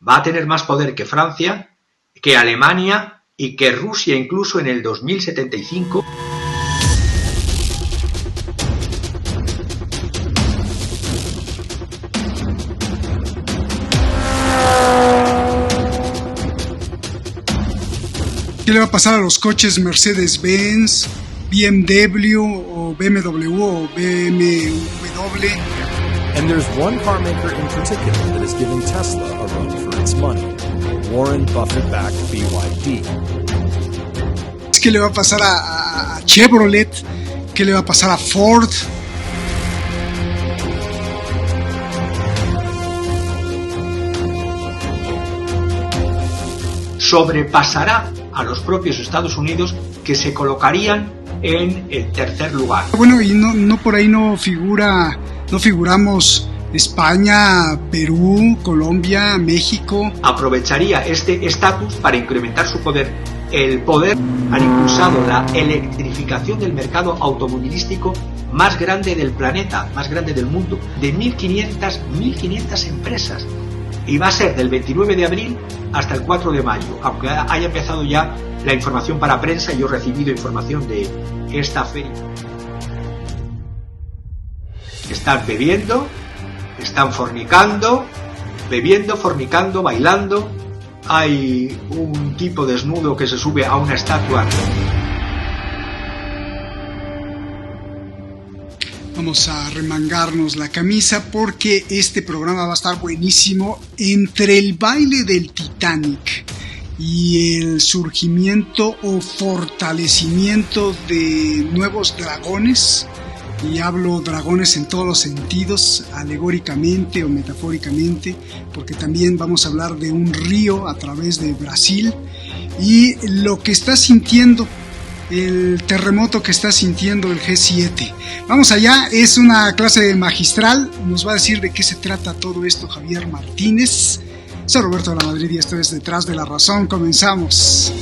va a tener más poder que Francia, que Alemania y que Rusia incluso en el 2075. ¿Qué le va a pasar a los coches Mercedes-Benz, BMW o BMW o BMW? And there's one car maker in particular that is giving Tesla a run for its money, Warren Buffett-backed BYD. ¿Qué le va a pasar a Chevrolet? ¿Qué le va a pasar a Ford? Sobrepasará a los propios Estados Unidos, que se colocarían en el tercer lugar. Bueno, y no por ahí no figuramos España, Perú, Colombia, México. Aprovecharía este estatus para incrementar su poder. El poder han impulsado la electrificación del mercado automovilístico más grande del planeta, más grande del mundo, de 1.500 empresas. Y va a ser del 29 de abril hasta el 4 de mayo, aunque haya empezado ya la información para prensa. Yo he recibido información de esta feria. Están bebiendo, están fornicando, bailando. Hay un tipo desnudo que se sube a una estatua. Vamos a remangarnos la camisa porque este programa va a estar buenísimo. Entre el baile del Titanic y el surgimiento o fortalecimiento de nuevos dragones, y hablo dragones en todos los sentidos, alegóricamente o metafóricamente, porque también vamos a hablar de un río a través de Brasil y lo que está sintiendo, el terremoto que está sintiendo el G7. Vamos allá, es una clase magistral, nos va a decir de qué se trata todo esto Javier Martínez. Soy Roberto de la Madrid y esto es Detrás de la Razón. Comenzamos.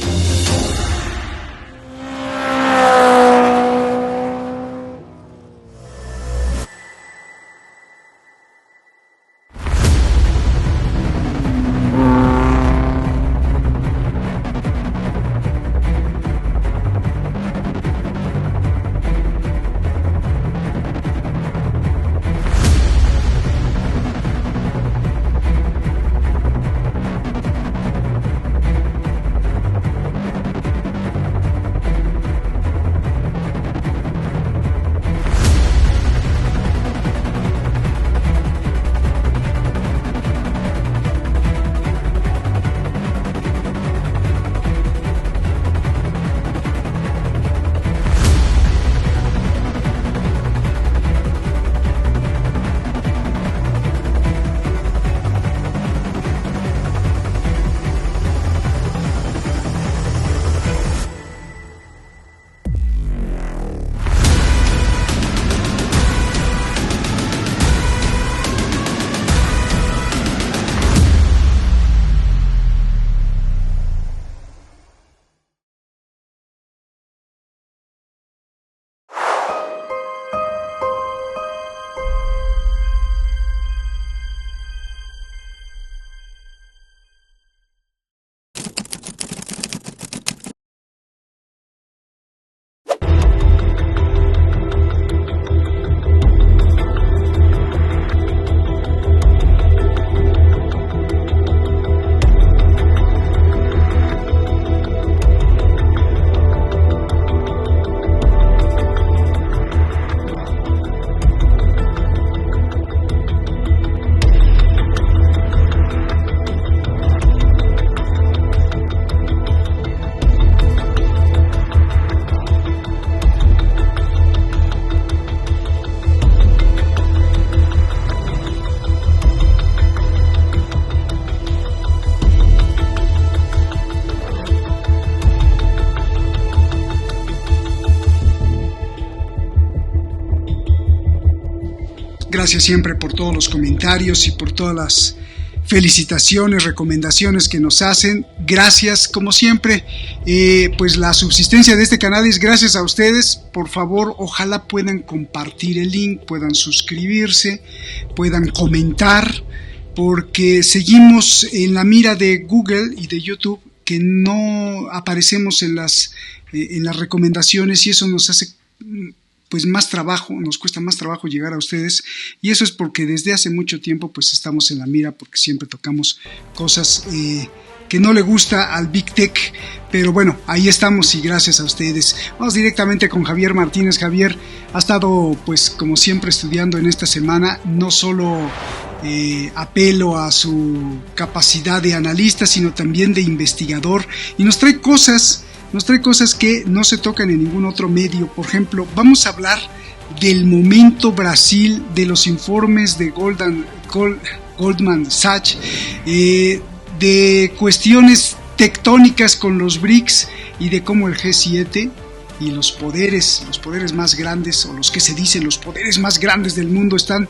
Gracias siempre por todos los comentarios y por todas las felicitaciones, recomendaciones que nos hacen. Gracias, como siempre. Pues la subsistencia de este canal es gracias a ustedes. Por favor, ojalá puedan compartir el link, puedan suscribirse, puedan comentar, porque seguimos en la mira de Google y de YouTube, que no aparecemos en las recomendaciones, y eso nos hace pues más trabajo, nos cuesta más trabajo llegar a ustedes, y eso es porque desde hace mucho tiempo pues estamos en la mira, porque siempre tocamos cosas que no le gusta al Big Tech, pero bueno, ahí estamos y gracias a ustedes. Vamos directamente con Javier Martínez. Javier ha estado pues como siempre estudiando en esta semana, no solo apelo a su capacidad de analista, sino también de investigador, y nos trae cosas que no se tocan en ningún otro medio. Por ejemplo, vamos a hablar del momento Brasil, de los informes de Goldman Sachs, de cuestiones tectónicas con los BRICS y de cómo el G7 y los poderes más grandes, o los que se dicen los poderes más grandes del mundo, están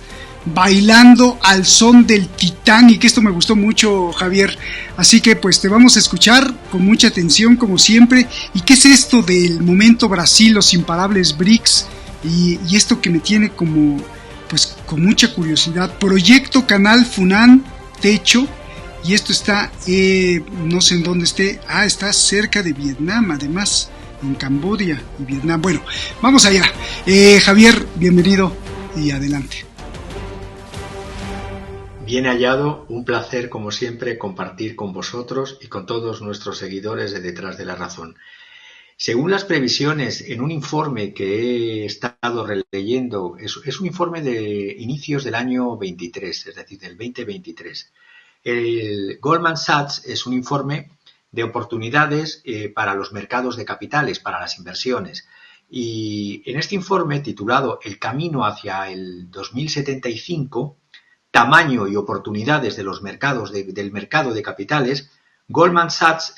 bailando al son del Titanic. Esto me gustó mucho, Javier, así que pues te vamos a escuchar con mucha atención como siempre. ¿Y qué es esto del momento Brasil, los imparables BRICS y esto que me tiene como pues con mucha curiosidad? Proyecto Canal Funan Techo, y esto está no sé en dónde esté, está cerca de Vietnam, además en Camboya y Vietnam. Bueno, vamos allá. Javier, bienvenido y adelante. Bien hallado, un placer como siempre compartir con vosotros y con todos nuestros seguidores de Detrás de la Razón. Según las previsiones en un informe que he estado releyendo, es un informe de inicios del año 23, es decir, del 2023. El Goldman Sachs es un informe de oportunidades para los mercados de capitales, para las inversiones. Y en este informe, titulado El camino hacia el 2075, tamaño y oportunidades de los mercados del mercado de capitales, Goldman Sachs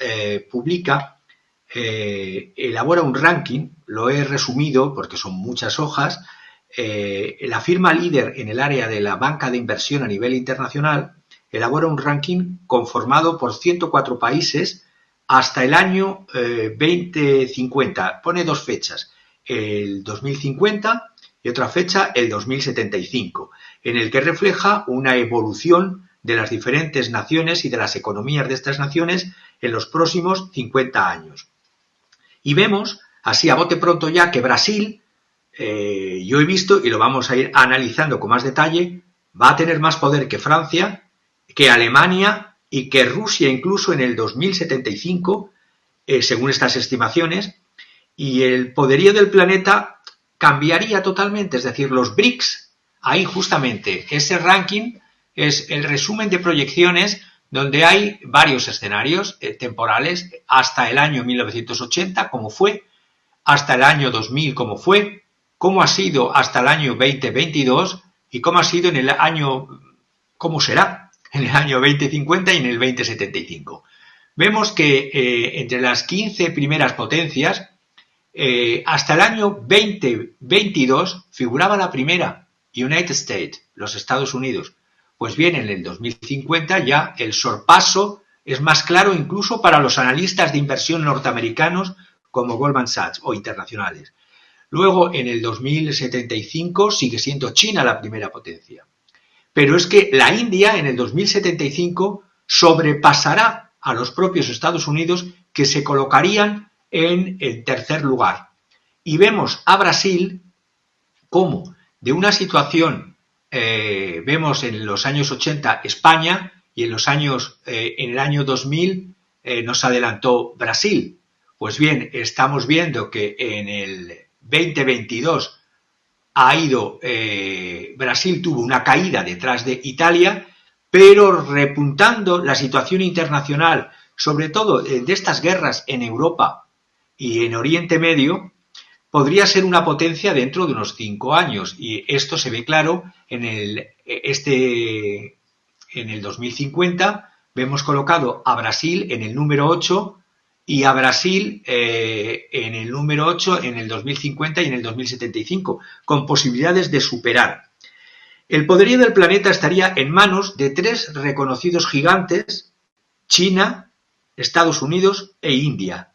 elabora un ranking. Lo he resumido porque son muchas hojas. La firma líder en el área de la banca de inversión a nivel internacional elabora un ranking conformado por 104 países hasta el año 2050. Pone dos fechas, el 2050 y otra fecha, el 2075, en el que refleja una evolución de las diferentes naciones y de las economías de estas naciones en los próximos 50 años. Y vemos, así a bote pronto ya, que Brasil, yo he visto, y lo vamos a ir analizando con más detalle, va a tener más poder que Francia, que Alemania y que Rusia incluso en el 2075, según estas estimaciones, y el poderío del planeta cambiaría totalmente, es decir, los BRICS, ahí justamente ese ranking es el resumen de proyecciones donde hay varios escenarios temporales, hasta el año 1980, como fue, hasta el año 2000, como fue, cómo ha sido hasta el año 2022 y cómo ha sido en el año, cómo será en el año 2050 y en el 2075. Vemos que entre las 15 primeras potencias, hasta el año 2022 figuraba la primera, United States, los Estados Unidos. Pues bien, en el 2050 ya el sorpaso es más claro incluso para los analistas de inversión norteamericanos como Goldman Sachs o internacionales. Luego, en el 2075 sigue siendo China la primera potencia. Pero es que la India en el 2075 sobrepasará a los propios Estados Unidos, que se colocarían en el tercer lugar. Y vemos a Brasil como de una situación, vemos en los años 80 España y en el año 2000 nos adelantó Brasil. Pues bien, estamos viendo que en el 2022 Brasil tuvo una caída detrás de Italia, pero repuntando la situación internacional, sobre todo de estas guerras en Europa y en Oriente Medio, podría ser una potencia dentro de unos 5 años, y esto se ve claro en el 2050. Vemos colocado a Brasil en el número 8 y a Brasil en el número 8 en el 2050 y en el 2075, con posibilidades de superar. El poderío del planeta estaría en manos de 3 reconocidos gigantes: China, Estados Unidos e India.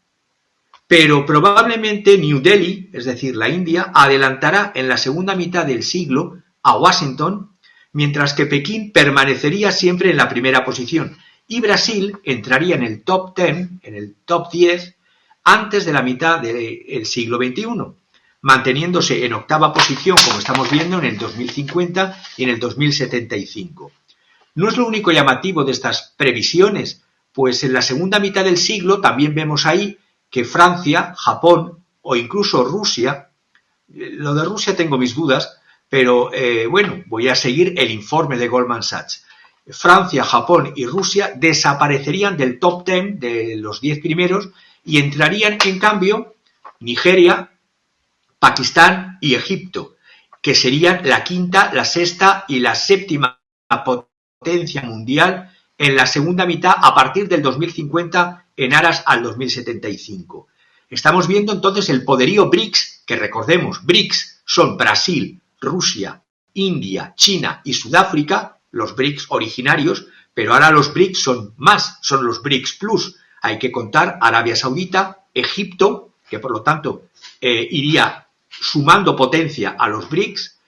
Pero probablemente New Delhi, es decir, la India, adelantará en la segunda mitad del siglo a Washington, mientras que Pekín permanecería siempre en la primera posición y Brasil entraría en el top 10, en el top 10, antes de la mitad del siglo XXI, manteniéndose en octava posición, como estamos viendo, en el 2050 y en el 2075. No es lo único llamativo de estas previsiones, pues en la segunda mitad del siglo también vemos ahí que Francia, Japón o incluso Rusia, lo de Rusia tengo mis dudas, pero bueno, voy a seguir el informe de Goldman Sachs. Francia, Japón y Rusia desaparecerían del top 10, de los 10 primeros, y entrarían en cambio Nigeria, Pakistán y Egipto, que serían la quinta, la sexta y la séptima potencia mundial en la segunda mitad a partir del 2050 en aras al 2075. Estamos viendo entonces el poderío BRICS, que recordemos, BRICS son Brasil, Rusia, India, China y Sudáfrica, los BRICS originarios, pero ahora los BRICS son más, son los BRICS Plus. Hay que contar Arabia Saudita, Egipto, que por lo tanto iría sumando potencia a los BRICS,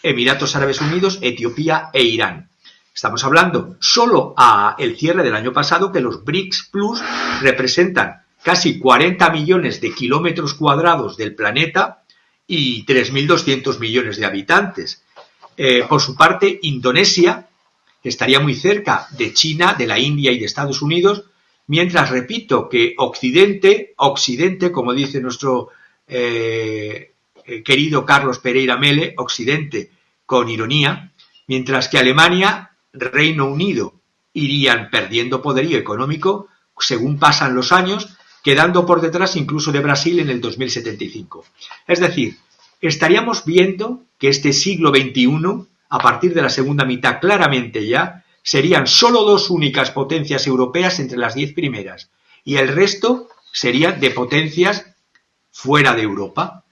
Emiratos Árabes Unidos, Etiopía e Irán. Estamos hablando solo a el cierre del año pasado que los BRICS Plus representan casi 40 millones de kilómetros cuadrados del planeta y 3.200 millones de habitantes. Por su parte, Indonesia estaría muy cerca de China, de la India y de Estados Unidos, mientras, repito, que Occidente, como dice nuestro querido Carlos Pereira Mele, Occidente con ironía, mientras que Alemania, Reino Unido irían perdiendo poderío económico según pasan los años, quedando por detrás incluso de Brasil en el 2075. Es decir, estaríamos viendo que este siglo XXI, a partir de la segunda mitad claramente ya, serían solo dos únicas potencias europeas entre las 10 primeras y el resto serían de potencias fuera de Europa.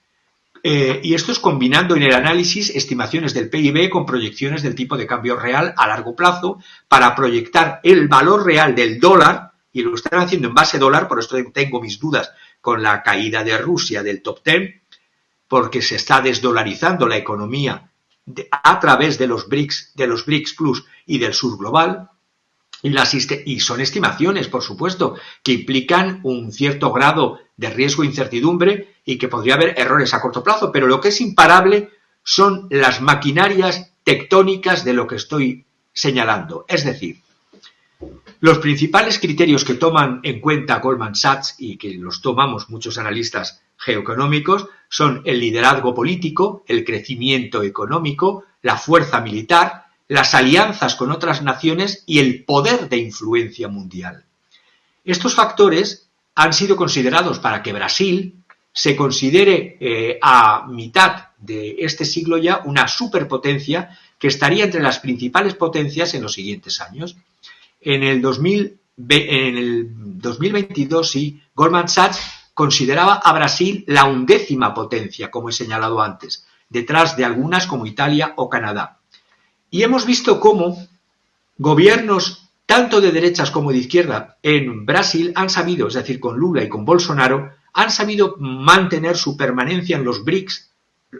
Y esto es combinando en el análisis estimaciones del PIB con proyecciones del tipo de cambio real a largo plazo para proyectar el valor real del dólar, y lo están haciendo en base dólar, por esto tengo mis dudas con la caída de Rusia del top 10, porque se está desdolarizando la economía a través de los BRICS Plus y del sur global, y son estimaciones, por supuesto, que implican un cierto grado de riesgo e incertidumbre y que podría haber errores a corto plazo, pero lo que es imparable son las maquinarias tectónicas de lo que estoy señalando. Es decir, los principales criterios que toman en cuenta Goldman Sachs y que los tomamos muchos analistas geoeconómicos son el liderazgo político, el crecimiento económico, la fuerza militar, las alianzas con otras naciones y el poder de influencia mundial. Estos factores han sido considerados para que Brasil se considere a mitad de este siglo ya una superpotencia que estaría entre las principales potencias en los siguientes años. En el 2022, sí, Goldman Sachs consideraba a Brasil la 11ª potencia, como he señalado antes, detrás de algunas como Italia o Canadá. Y hemos visto cómo gobiernos tanto de derechas como de izquierda en Brasil han sabido, es decir, con Lula y con Bolsonaro, han sabido mantener su permanencia en los BRICS,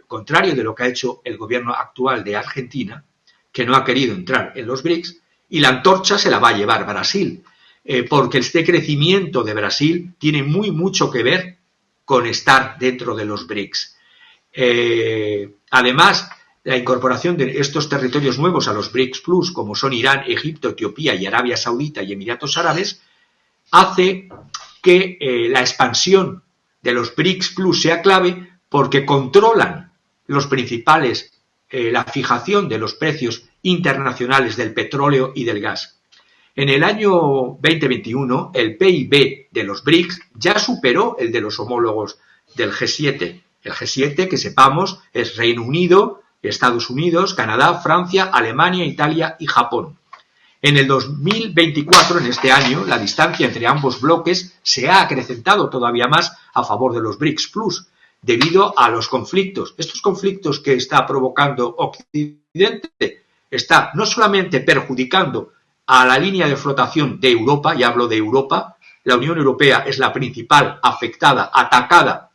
contrario de lo que ha hecho el gobierno actual de Argentina, que no ha querido entrar en los BRICS, y la antorcha se la va a llevar Brasil, porque este crecimiento de Brasil tiene mucho que ver con estar dentro de los BRICS. Además, la incorporación de estos territorios nuevos a los BRICS Plus, como son Irán, Egipto, Etiopía y Arabia Saudita y Emiratos Árabes, hace que la expansión de los BRICS Plus sea clave porque controlan los principales, la fijación de los precios internacionales del petróleo y del gas. En el año 2021, el PIB de los BRICS ya superó el de los homólogos del G7. El G7, que sepamos, es Reino Unido, Estados Unidos, Canadá, Francia, Alemania, Italia y Japón. En el 2024, en este año, la distancia entre ambos bloques se ha acrecentado todavía más a favor de los BRICS Plus, debido a los conflictos. Estos conflictos que está provocando Occidente está no solamente perjudicando a la línea de flotación de Europa, y hablo de Europa, la Unión Europea es la principal afectada, atacada,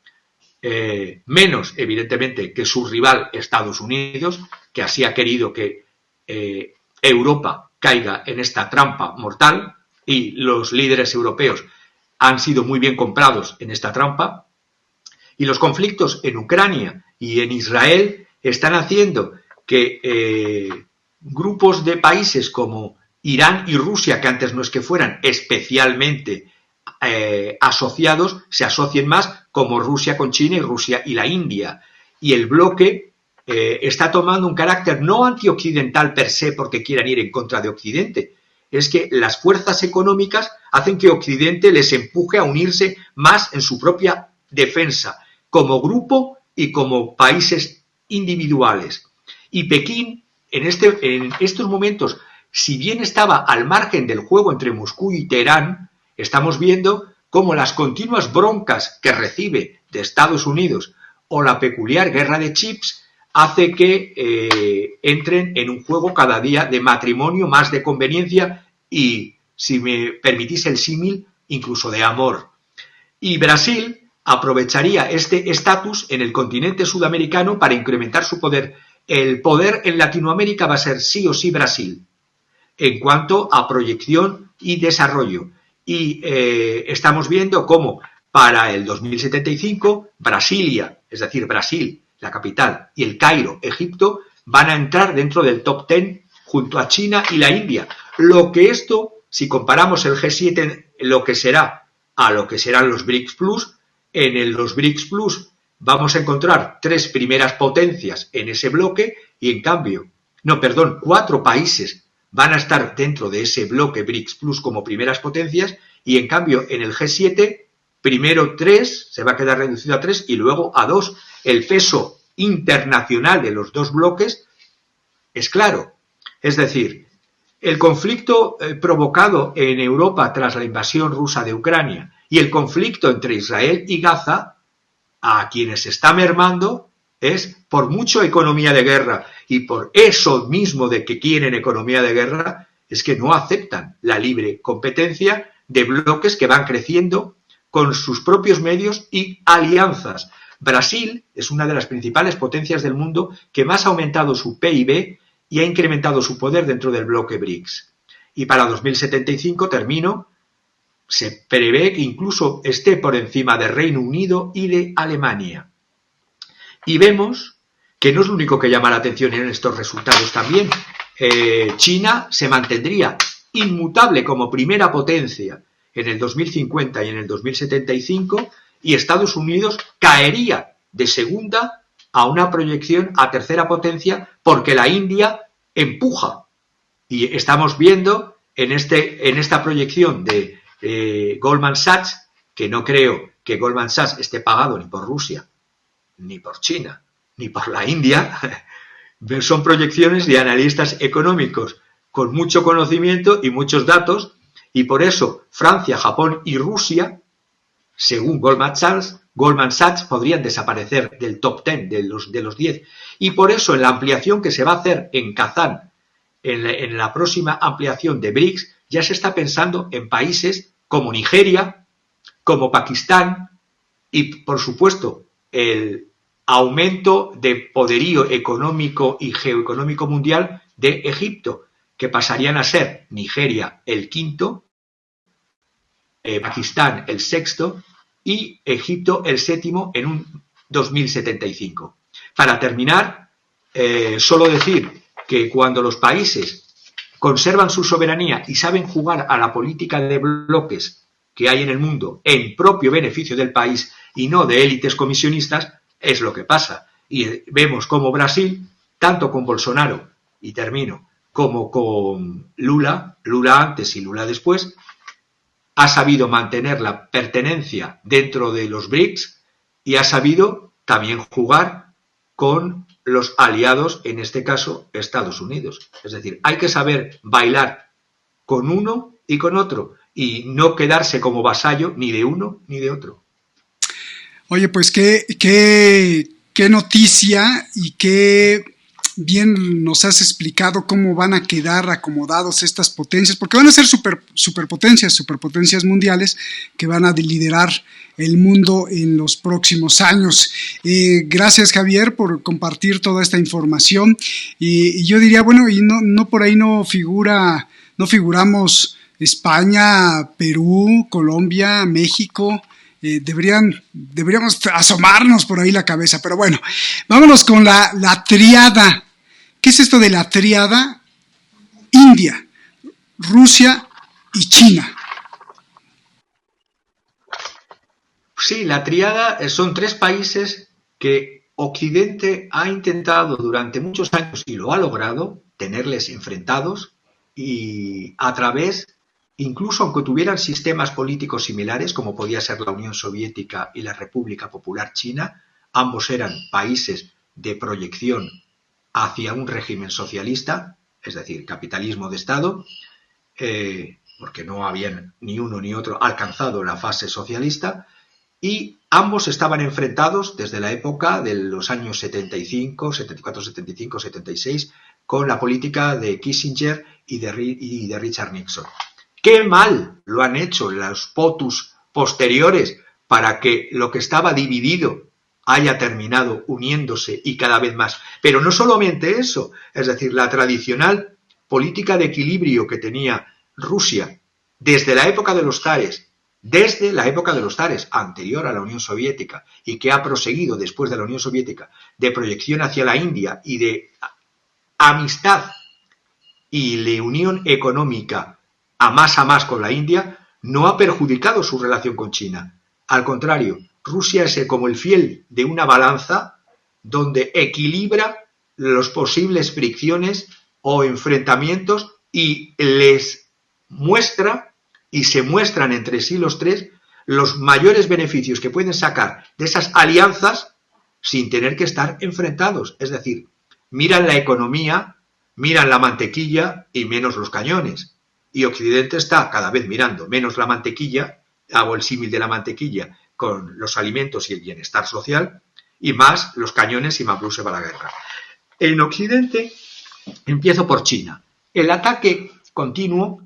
menos evidentemente que su rival Estados Unidos, que así ha querido que Europa caiga en esta trampa mortal, y los líderes europeos han sido muy bien comprados en esta trampa, y los conflictos en Ucrania y en Israel están haciendo que grupos de países como Irán y Rusia, que antes no es que fueran especialmente asociados, se asocien más, como Rusia con China y Rusia y la India. Y el bloque está tomando un carácter no antioccidental per se porque quieran ir en contra de Occidente. Es que las fuerzas económicas hacen que Occidente les empuje a unirse más en su propia defensa, como grupo y como países individuales. Y Pekín, en estos momentos, si bien estaba al margen del juego entre Moscú y Teherán, estamos viendo cómo las continuas broncas que recibe de Estados Unidos o la peculiar guerra de chips hace que entren en un juego cada día de matrimonio, más de conveniencia y, si me permitís el símil, incluso de amor. Y Brasil aprovecharía este estatus en el continente sudamericano para incrementar su poder. El poder en Latinoamérica va a ser sí o sí Brasil, en cuanto a proyección y desarrollo. Y estamos viendo cómo para el 2075 Brasilia, es decir, Brasil, la capital, y el Cairo, Egipto, van a entrar dentro del top 10 junto a China y la India. Lo que esto, si comparamos el G7, lo que será a lo que serán los BRICS Plus, en los BRICS Plus vamos a encontrar 3 primeras potencias en ese bloque y en cambio, 4 países van a estar dentro de ese bloque BRICS Plus como primeras potencias y en cambio en el G7 primero 3, se va a quedar reducido a 3 y luego a 2. El peso internacional de los dos bloques es claro. Es decir, el conflicto provocado en Europa tras la invasión rusa de Ucrania y el conflicto entre Israel y Gaza, a quienes está mermando es por mucho economía de guerra y por eso mismo de que quieren economía de guerra, es que no aceptan la libre competencia de bloques que van creciendo con sus propios medios y alianzas. Brasil es una de las principales potencias del mundo que más ha aumentado su PIB y ha incrementado su poder dentro del bloque BRICS. Y para 2075, termino, se prevé que incluso esté por encima de Reino Unido y de Alemania. Y vemos que no es lo único que llama la atención en estos resultados también. China se mantendría inmutable como primera potencia en el 2050 y en el 2075 y Estados Unidos caería de segunda a una proyección a tercera potencia porque la India empuja. Y estamos viendo en esta proyección de Goldman Sachs, que no creo que Goldman Sachs esté pagado ni por Rusia, ni por China, ni por la India, son proyecciones de analistas económicos con mucho conocimiento y muchos datos, y por eso Francia, Japón y Rusia, según Goldman Sachs podrían desaparecer del top 10, de los 10, y por eso en la ampliación que se va a hacer en Kazán, en la próxima ampliación de BRICS, ya se está pensando en países como Nigeria, como Pakistán y, por supuesto, el aumento de poderío económico y geoeconómico mundial de Egipto, que pasarían a ser Nigeria el quinto, Pakistán el sexto y Egipto el séptimo en un 2075. Para terminar, solo decir que cuando los países conservan su soberanía y saben jugar a la política de bloques que hay en el mundo en propio beneficio del país y no de élites comisionistas, es lo que pasa. Y vemos como Brasil, tanto con Bolsonaro, y termino, como con Lula antes y Lula después, ha sabido mantener la pertenencia dentro de los BRICS y ha sabido también jugar con los aliados, en este caso Estados Unidos. Es decir, hay que saber bailar con uno y con otro y no quedarse como vasallo ni de uno ni de otro. Oye, pues qué noticia y qué bien nos has explicado cómo van a quedar acomodados estas potencias, porque van a ser superpotencias mundiales que van a liderar el mundo en los próximos años. Gracias, Javier, por compartir toda esta información. Y yo diría, bueno, y no por ahí no figuramos España, Perú, Colombia, México. Deberíamos asomarnos por ahí la cabeza, pero bueno, vámonos con la tríada. ¿Qué es esto de la tríada? India, Rusia y China. Sí, la tríada son 3 países que Occidente ha intentado durante muchos años y lo ha logrado tenerles enfrentados, y a través, incluso aunque tuvieran sistemas políticos similares, como podía ser la Unión Soviética y la República Popular China, ambos eran países de proyección hacia un régimen socialista, es decir, capitalismo de Estado, porque no habían ni uno ni otro alcanzado la fase socialista, y ambos estaban enfrentados desde la época de los años 75, 74, 75, 76, con la política de Kissinger y de Richard Nixon. ¡Qué mal lo han hecho los POTUS posteriores para que lo que estaba dividido haya terminado uniéndose y cada vez más! Pero no solamente eso, es decir, la tradicional política de equilibrio que tenía Rusia desde la época de los zares, anterior a la Unión Soviética, y que ha proseguido después de la Unión Soviética, de proyección hacia la India y de amistad y de unión económica a más con la India, no ha perjudicado su relación con China. Al contrario, Rusia es como el fiel de una balanza donde equilibra las posibles fricciones o enfrentamientos y les muestra, y se muestran entre sí los 3, los mayores beneficios que pueden sacar de esas alianzas sin tener que estar enfrentados. Es decir, miran la economía, miran la mantequilla y menos los cañones. Y Occidente está cada vez mirando menos la mantequilla, hago el símil de la mantequilla con los alimentos y el bienestar social, y más los cañones y más Rusia para la guerra. En Occidente, empiezo por China. El ataque continuo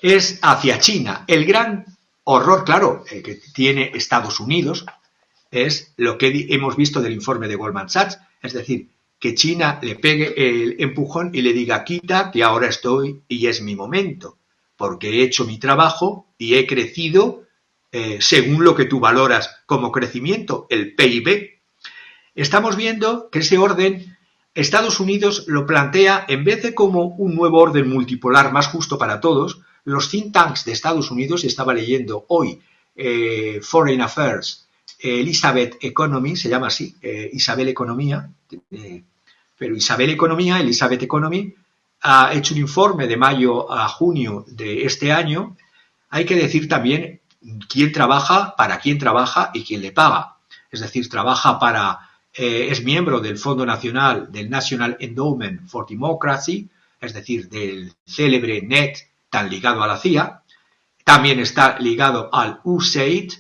es hacia China. El gran horror, claro, que tiene Estados Unidos es lo que hemos visto del informe de Goldman Sachs, es decir, que China le pegue el empujón y le diga: quita, que ahora estoy y es mi momento, porque he hecho mi trabajo y he crecido según lo que tú valoras como crecimiento, el PIB. Estamos viendo que ese orden Estados Unidos lo plantea, en vez de como un nuevo orden multipolar más justo para todos. Los think tanks de Estados Unidos, estaba leyendo hoy Foreign Affairs, Elizabeth Economy, se llama así, Isabel Economía, pero Isabel Economía, Elizabeth Economy, ha hecho un informe de mayo a junio de este año. Hay que decir también quién trabaja, para quién trabaja y quién le paga. Es decir, trabaja para, es miembro del Fondo Nacional, del National Endowment for Democracy, es decir, del célebre NET, tan ligado a la CIA. También está ligado al USAID,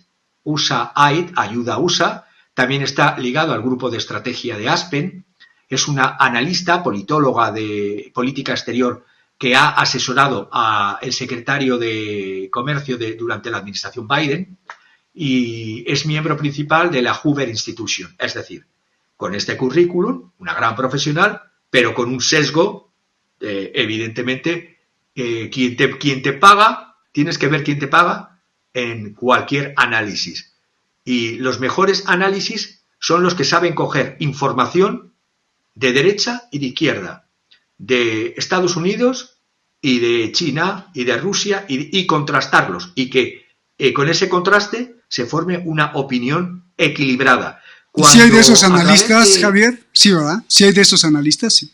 Ayuda USA. También está ligado al grupo de estrategia de Aspen. Es una analista, politóloga de política exterior que ha asesorado al secretario de Comercio durante la administración Biden, y es miembro principal de la Hoover Institution. Es decir, con este currículum, una gran profesional, pero con un sesgo, evidentemente. Quien te paga, tienes que ver quién te paga en cualquier análisis. Y los mejores análisis son los que saben coger información de derecha y de izquierda, de Estados Unidos y de China y de Rusia, y contrastarlos, y que con ese contraste se forme una opinión equilibrada. ¿Sí hay de esos analistas, Javier? Sí, ¿verdad? ¿Sí hay de esos analistas? Sí.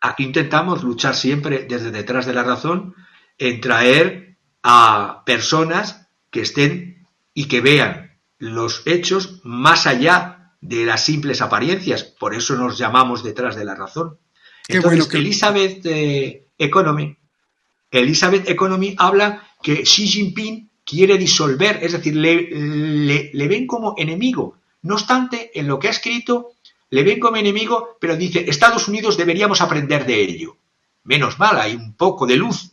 Aquí intentamos luchar siempre desde detrás de la razón en traer a personas que estén y que vean los hechos más allá de las simples apariencias. Por eso nos llamamos detrás de la razón. Entonces, Elizabeth Economy habla que Xi Jinping quiere disolver, es decir, le ven como enemigo. No obstante, en lo que ha escrito le ven como enemigo, pero dice, Estados Unidos deberíamos aprender de ello. Menos mal, hay un poco de luz.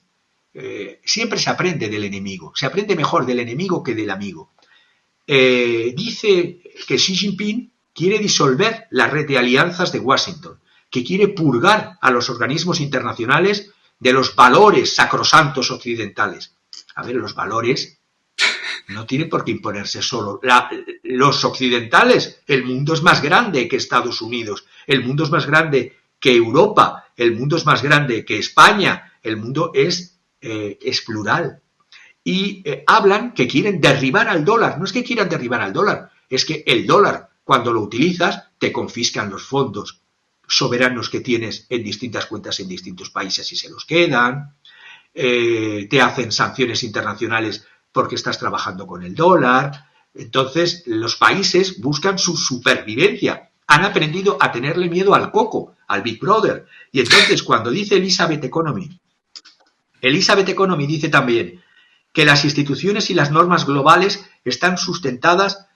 Siempre se aprende del enemigo, se aprende mejor del enemigo que del amigo. Dice que Xi Jinping quiere disolver la red de alianzas de Washington, que quiere purgar a los organismos internacionales de los valores sacrosantos occidentales. A ver, los valores no tienen por qué imponerse solo los occidentales. El mundo es más grande que Estados Unidos, el mundo es más grande que Europa, el mundo es más grande que España, el mundo es plural. Y hablan que quieren derribar al dólar. No es que quieran derribar al dólar, es que el dólar, cuando lo utilizas, te confiscan los fondos soberanos que tienes en distintas cuentas en distintos países y se los quedan, te hacen sanciones internacionales porque estás trabajando con el dólar. Entonces, los países buscan su supervivencia. Han aprendido a tenerle miedo al coco, al Big Brother. Y entonces, cuando dice Elizabeth Economy dice también que las instituciones y las normas globales están sustentadas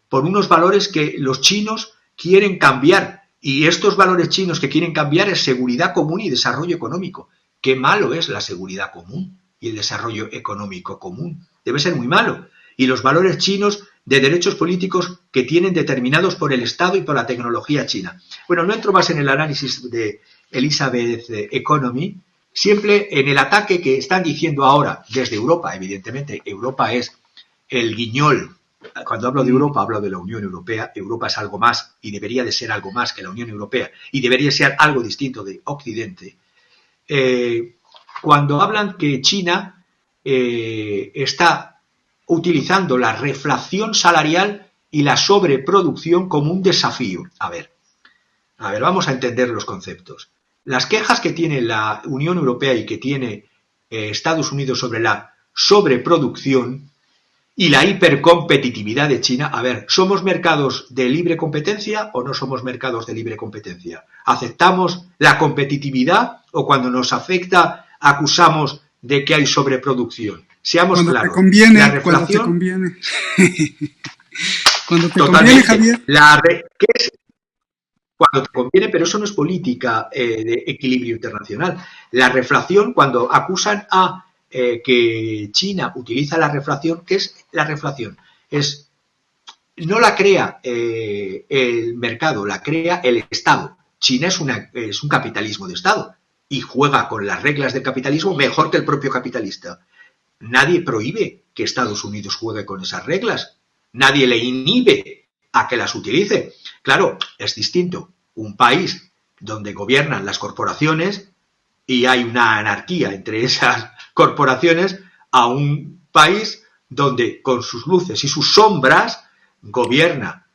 por unos valores que los chinos quieren cambiar. Y estos valores chinos que quieren cambiar es seguridad común y desarrollo económico. Qué malo es la seguridad común y el desarrollo económico común. Debe ser muy malo. Y los valores chinos de derechos políticos que tienen determinados por el Estado y por la tecnología china. Bueno, no entro más en el análisis de Elizabeth Economy, siempre en el ataque que están diciendo ahora desde Europa. Evidentemente, Europa es el guiñol. Cuando hablo de Europa, hablo de la Unión Europea. Europa es algo más y debería de ser algo más que la Unión Europea y debería ser algo distinto de Occidente. Cuando hablan que China está utilizando la reflación salarial y la sobreproducción como un desafío. A ver, vamos a entender los conceptos. Las quejas que tiene la Unión Europea y que tiene Estados Unidos sobre la sobreproducción y la hipercompetitividad de China, a ver, ¿somos mercados de libre competencia o no somos mercados de libre competencia? ¿Aceptamos la competitividad o cuando nos afecta acusamos de que hay sobreproducción? Seamos cuando claros. Te conviene, la reflación, cuando te conviene. Cuando te totalmente, conviene, Javier. ¿qué es? Cuando te conviene, pero eso no es política de equilibrio internacional. La reflación, cuando acusan a que China utiliza la reflación, ¿qué es la reflación? No la crea el mercado, la crea el Estado. China es un capitalismo de Estado y juega con las reglas del capitalismo mejor que el propio capitalista. Nadie prohíbe que Estados Unidos juegue con esas reglas. Nadie le inhibe a que las utilice. Claro, es distinto un país donde gobiernan las corporaciones y hay una anarquía entre esas corporaciones a un país donde con sus luces y sus sombras gobierna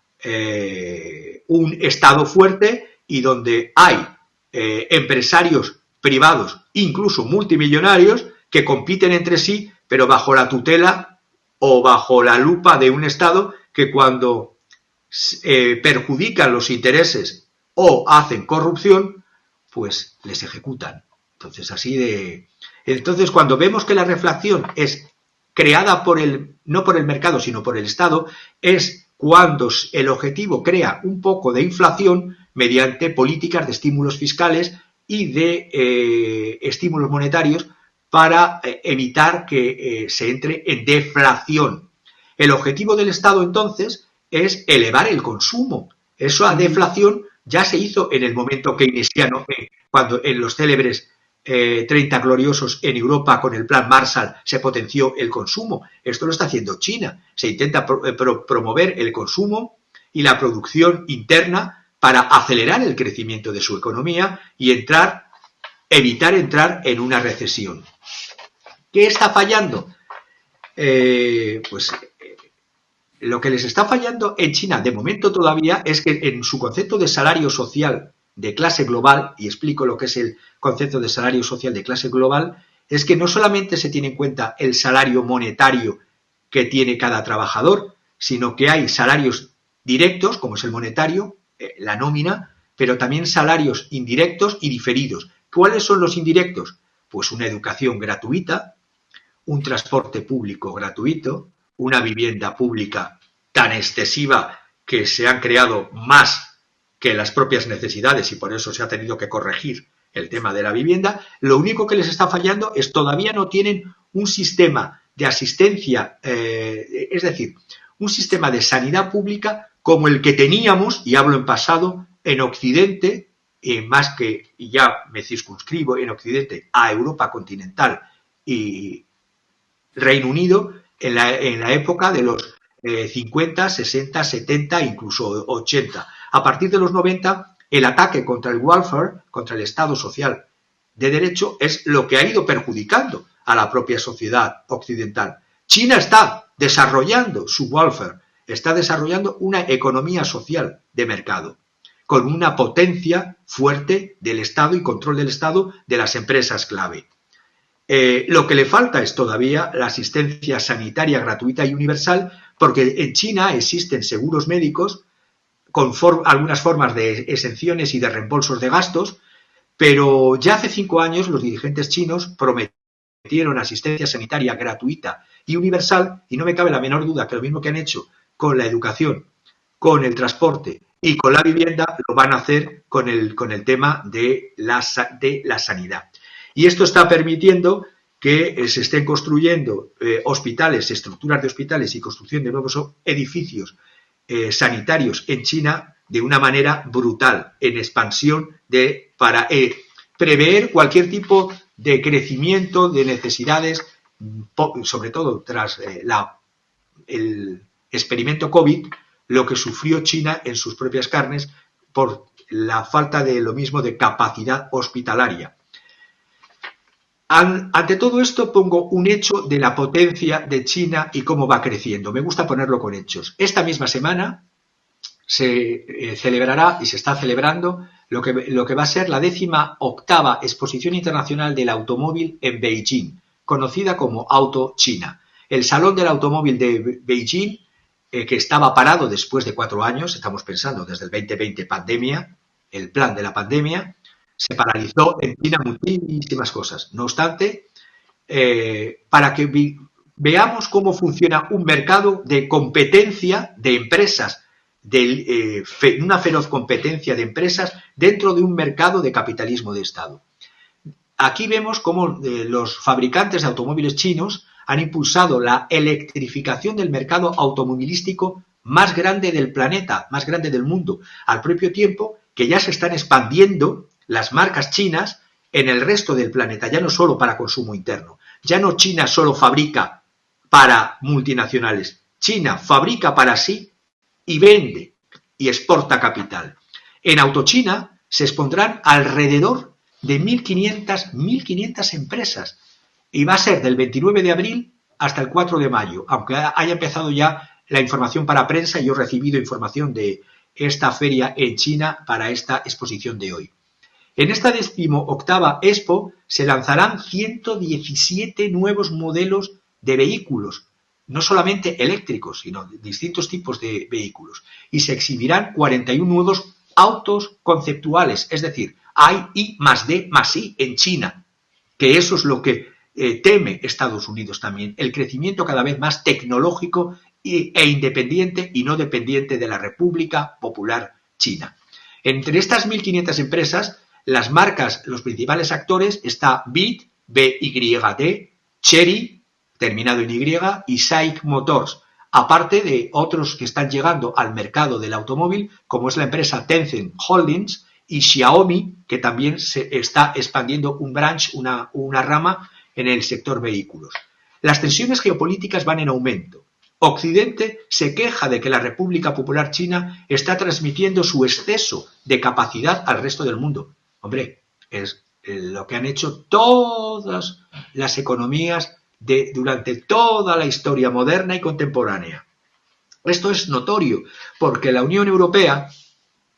un Estado fuerte y donde hay empresarios privados, incluso multimillonarios, que compiten entre sí, pero bajo la tutela o bajo la lupa de un Estado que cuando perjudican los intereses o hacen corrupción, pues les ejecutan. Entonces, cuando vemos que la reflación es creada no por el mercado, sino por el Estado, es cuando el objetivo crea un poco de inflación mediante políticas de estímulos fiscales y de estímulos monetarios para evitar que se entre en deflación. El objetivo del Estado, entonces, es elevar el consumo. Esa deflación ya se hizo en el momento keynesiano, cuando en los célebres 30 gloriosos en Europa con el plan Marshall se potenció el consumo. Esto lo está haciendo China. Se intenta promover el consumo y la producción interna para acelerar el crecimiento de su economía y evitar entrar en una recesión. ¿Qué está fallando? Pues lo que les está fallando en China de momento todavía es que en su concepto de salario social de clase global, y explico lo que es el concepto de salario social de clase global, es que no solamente se tiene en cuenta el salario monetario que tiene cada trabajador, sino que hay salarios directos, como es el monetario, la nómina, pero también salarios indirectos y diferidos. ¿Cuáles son los indirectos? Pues una educación gratuita, un transporte público gratuito, una vivienda pública tan excesiva que se han creado más que las propias necesidades, y por eso se ha tenido que corregir el tema de la vivienda. Lo único que les está fallando es todavía no tienen un sistema de asistencia, es decir, un sistema de sanidad pública como el que teníamos, y hablo en pasado, en Occidente, más que, y ya me circunscribo en Occidente, a Europa continental y Reino Unido, en la época de los 50, 60, 70, incluso 80. A partir de los 90, el ataque contra el welfare, contra el Estado social de derecho, es lo que ha ido perjudicando a la propia sociedad occidental. China está desarrollando su welfare, está desarrollando una economía social de mercado, con una potencia fuerte del Estado y control del Estado de las empresas clave. Lo que le falta es todavía la asistencia sanitaria gratuita y universal, porque en China existen seguros médicos con algunas formas de exenciones y de reembolsos de gastos, pero ya hace 5 años los dirigentes chinos prometieron asistencia sanitaria gratuita y universal, y no me cabe la menor duda que lo mismo que han hecho con la educación, con el transporte y con la vivienda, lo van a hacer con el tema de la sanidad. Y esto está permitiendo que se estén construyendo hospitales, estructuras de hospitales y construcción de nuevos edificios sanitarios en China de una manera brutal, en expansión para prever cualquier tipo de crecimiento de necesidades, sobre todo tras el experimento COVID, lo que sufrió China en sus propias carnes por la falta de lo mismo de capacidad hospitalaria. Ante todo esto pongo un hecho de la potencia de China y cómo va creciendo. Me gusta ponerlo con hechos. Esta misma semana se celebrará y se está celebrando lo que va a ser la 18ª Exposición Internacional del Automóvil en Beijing, conocida como Auto China. El Salón del Automóvil de Beijing, que estaba parado después de 4 años, estamos pensando desde el 2020 pandemia, el plan de la pandemia, se paralizó en China muchísimas cosas. No obstante, para que veamos cómo funciona un mercado de competencia de empresas, una feroz competencia de empresas dentro de un mercado de capitalismo de Estado. Aquí vemos cómo los fabricantes de automóviles chinos han impulsado la electrificación del mercado automovilístico más grande del planeta, más grande del mundo, al propio tiempo que ya se están expandiendo las marcas chinas en el resto del planeta, ya no solo para consumo interno. Ya no China solo fabrica para multinacionales. China fabrica para sí y vende y exporta capital. En Autochina se expondrán alrededor de 1.500 empresas y va a ser del 29 de abril hasta el 4 de mayo, aunque haya empezado ya la información para prensa y yo he recibido información de esta feria en China para esta exposición de hoy. En esta 18ª Expo se lanzarán 117 nuevos modelos de vehículos, no solamente eléctricos, sino de distintos tipos de vehículos. Y se exhibirán 41 nuevos autos conceptuales, es decir, hay I más D más I en China, que eso es lo que teme Estados Unidos también, el crecimiento cada vez más tecnológico e independiente y no dependiente de la República Popular China. Entre estas 1.500 empresas, las marcas, los principales actores, está BYD, BYD, Chery, terminado en Y, y SAIC Motors, aparte de otros que están llegando al mercado del automóvil, como es la empresa Tencent Holdings y Xiaomi, que también se está expandiendo un branch, una rama en el sector vehículos. Las tensiones geopolíticas van en aumento. Occidente se queja de que la República Popular China está transmitiendo su exceso de capacidad al resto del mundo. Hombre, es lo que han hecho todas las economías durante toda la historia moderna y contemporánea. Esto es notorio porque la Unión Europea,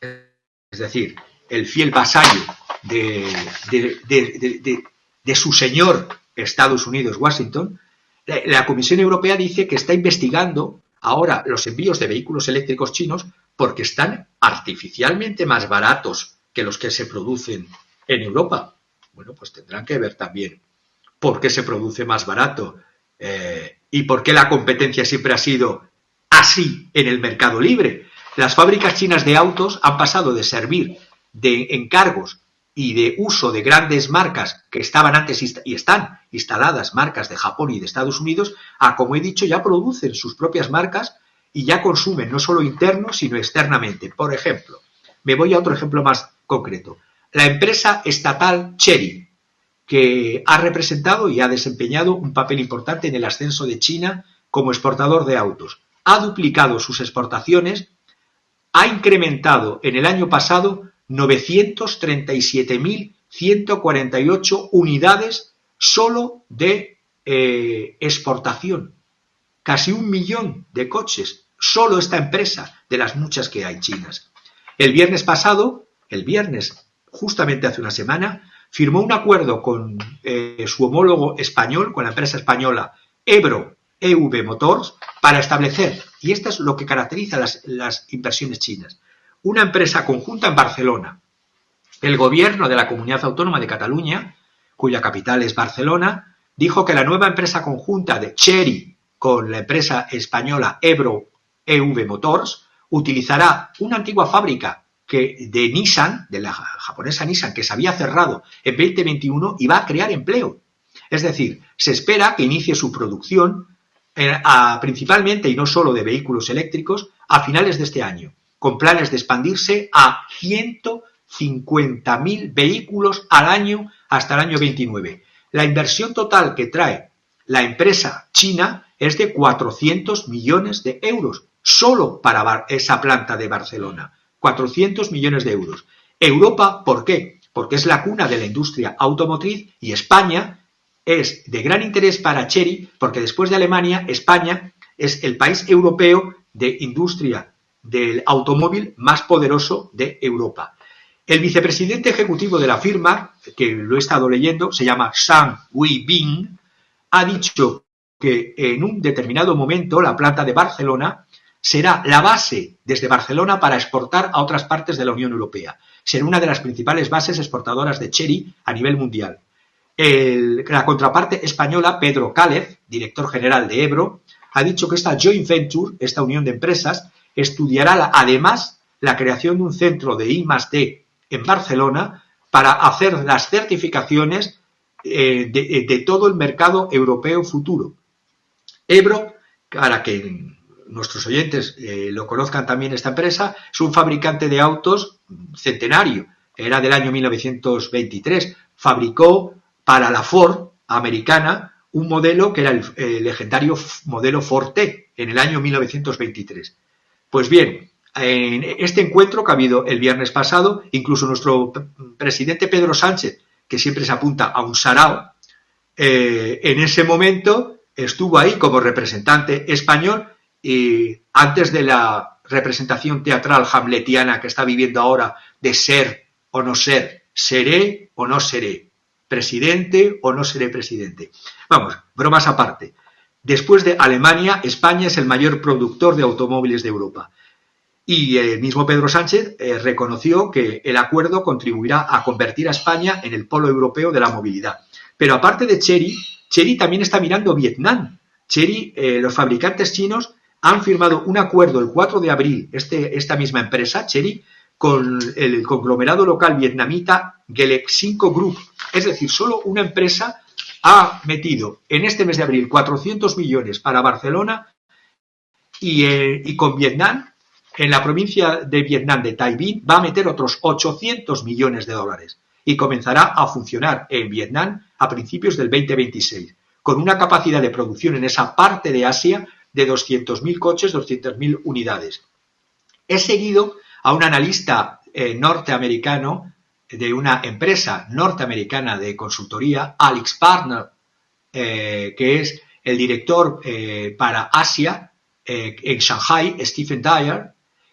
es decir, el fiel vasallo de su señor Estados Unidos, Washington, la Comisión Europea dice que está investigando ahora los envíos de vehículos eléctricos chinos porque están artificialmente más baratos que los que se producen en Europa. Bueno, pues tendrán que ver también por qué se produce más barato y por qué la competencia siempre ha sido así en el mercado libre. Las fábricas chinas de autos han pasado de servir de encargos y de uso de grandes marcas que estaban antes y están instaladas, marcas de Japón y de Estados Unidos, a, como he dicho, ya producen sus propias marcas y ya consumen no solo interno, sino externamente. Por ejemplo, me voy a otro ejemplo más concreto. La empresa estatal Chery, que ha representado y ha desempeñado un papel importante en el ascenso de China como exportador de autos. Ha duplicado sus exportaciones, ha incrementado en el año pasado 937.148 unidades solo de exportación. Casi 1 millón de coches, solo esta empresa, de las muchas que hay chinas. El viernes pasado, justamente hace una semana, firmó un acuerdo con su homólogo español, con la empresa española Ebro EV Motors, para establecer, y esto es lo que caracteriza las inversiones chinas, una empresa conjunta en Barcelona. El gobierno de la Comunidad Autónoma de Cataluña, cuya capital es Barcelona, dijo que la nueva empresa conjunta de Chery con la empresa española Ebro EV Motors utilizará una antigua fábrica de Nissan, de la japonesa Nissan, que se había cerrado en 2021 y va a crear empleo. Es decir, se espera que inicie su producción principalmente y no solo de vehículos eléctricos a finales de este año, con planes de expandirse a 150.000 vehículos al año hasta el año 29. La inversión total que trae la empresa china es de 400 millones de euros, solo para esa planta de Barcelona. 400 millones de euros. Europa, ¿por qué? Porque es la cuna de la industria automotriz y España es de gran interés para Chery porque después de Alemania, España es el país europeo de industria del automóvil más poderoso de Europa. El vicepresidente ejecutivo de la firma, que lo he estado leyendo, se llama Zhang Weibing, ha dicho que en un determinado momento la planta de Barcelona será la base desde Barcelona para exportar a otras partes de la Unión Europea. Será una de las principales bases exportadoras de Chery a nivel mundial. La contraparte española, Pedro Cález, director general de Ebro, ha dicho que esta joint venture, esta unión de empresas, estudiará además la creación de un centro de I+D en Barcelona para hacer las certificaciones de todo el mercado europeo futuro. Ebro, para que nuestros oyentes lo conozcan también, esta empresa es un fabricante de autos centenario, era del año 1923, fabricó para la Ford americana un modelo que era el legendario modelo Ford T en el año 1923. Pues bien, en este encuentro que ha habido el viernes pasado, incluso nuestro presidente Pedro Sánchez, que siempre se apunta a un sarao, en ese momento estuvo ahí como representante español y antes de la representación teatral hamletiana que está viviendo ahora de ser o no ser, seré o no seré, presidente o no seré presidente. Vamos, bromas aparte. Después de Alemania, España es el mayor productor de automóviles de Europa. Y el mismo Pedro Sánchez reconoció que el acuerdo contribuirá a convertir a España en el polo europeo de la movilidad. Pero aparte de Chery, Chery también está mirando Vietnam. Chery, los fabricantes chinos han firmado un acuerdo el 4 de abril, esta misma empresa, Chery, con el conglomerado local vietnamita Gelexico Group. Es decir, solo una empresa ha metido en este mes de abril 400 millones para Barcelona y con Vietnam, en la provincia de Vietnam de Tay Binh, va a meter otros 800 millones de dólares y comenzará a funcionar en Vietnam a principios del 2026, con una capacidad de producción en esa parte de Asia de 200.000 coches, 200.000 unidades. He seguido a un analista norteamericano de una empresa norteamericana de consultoría, AlixPartners, que es el director para Asia en Shanghai, Stephen Dyer,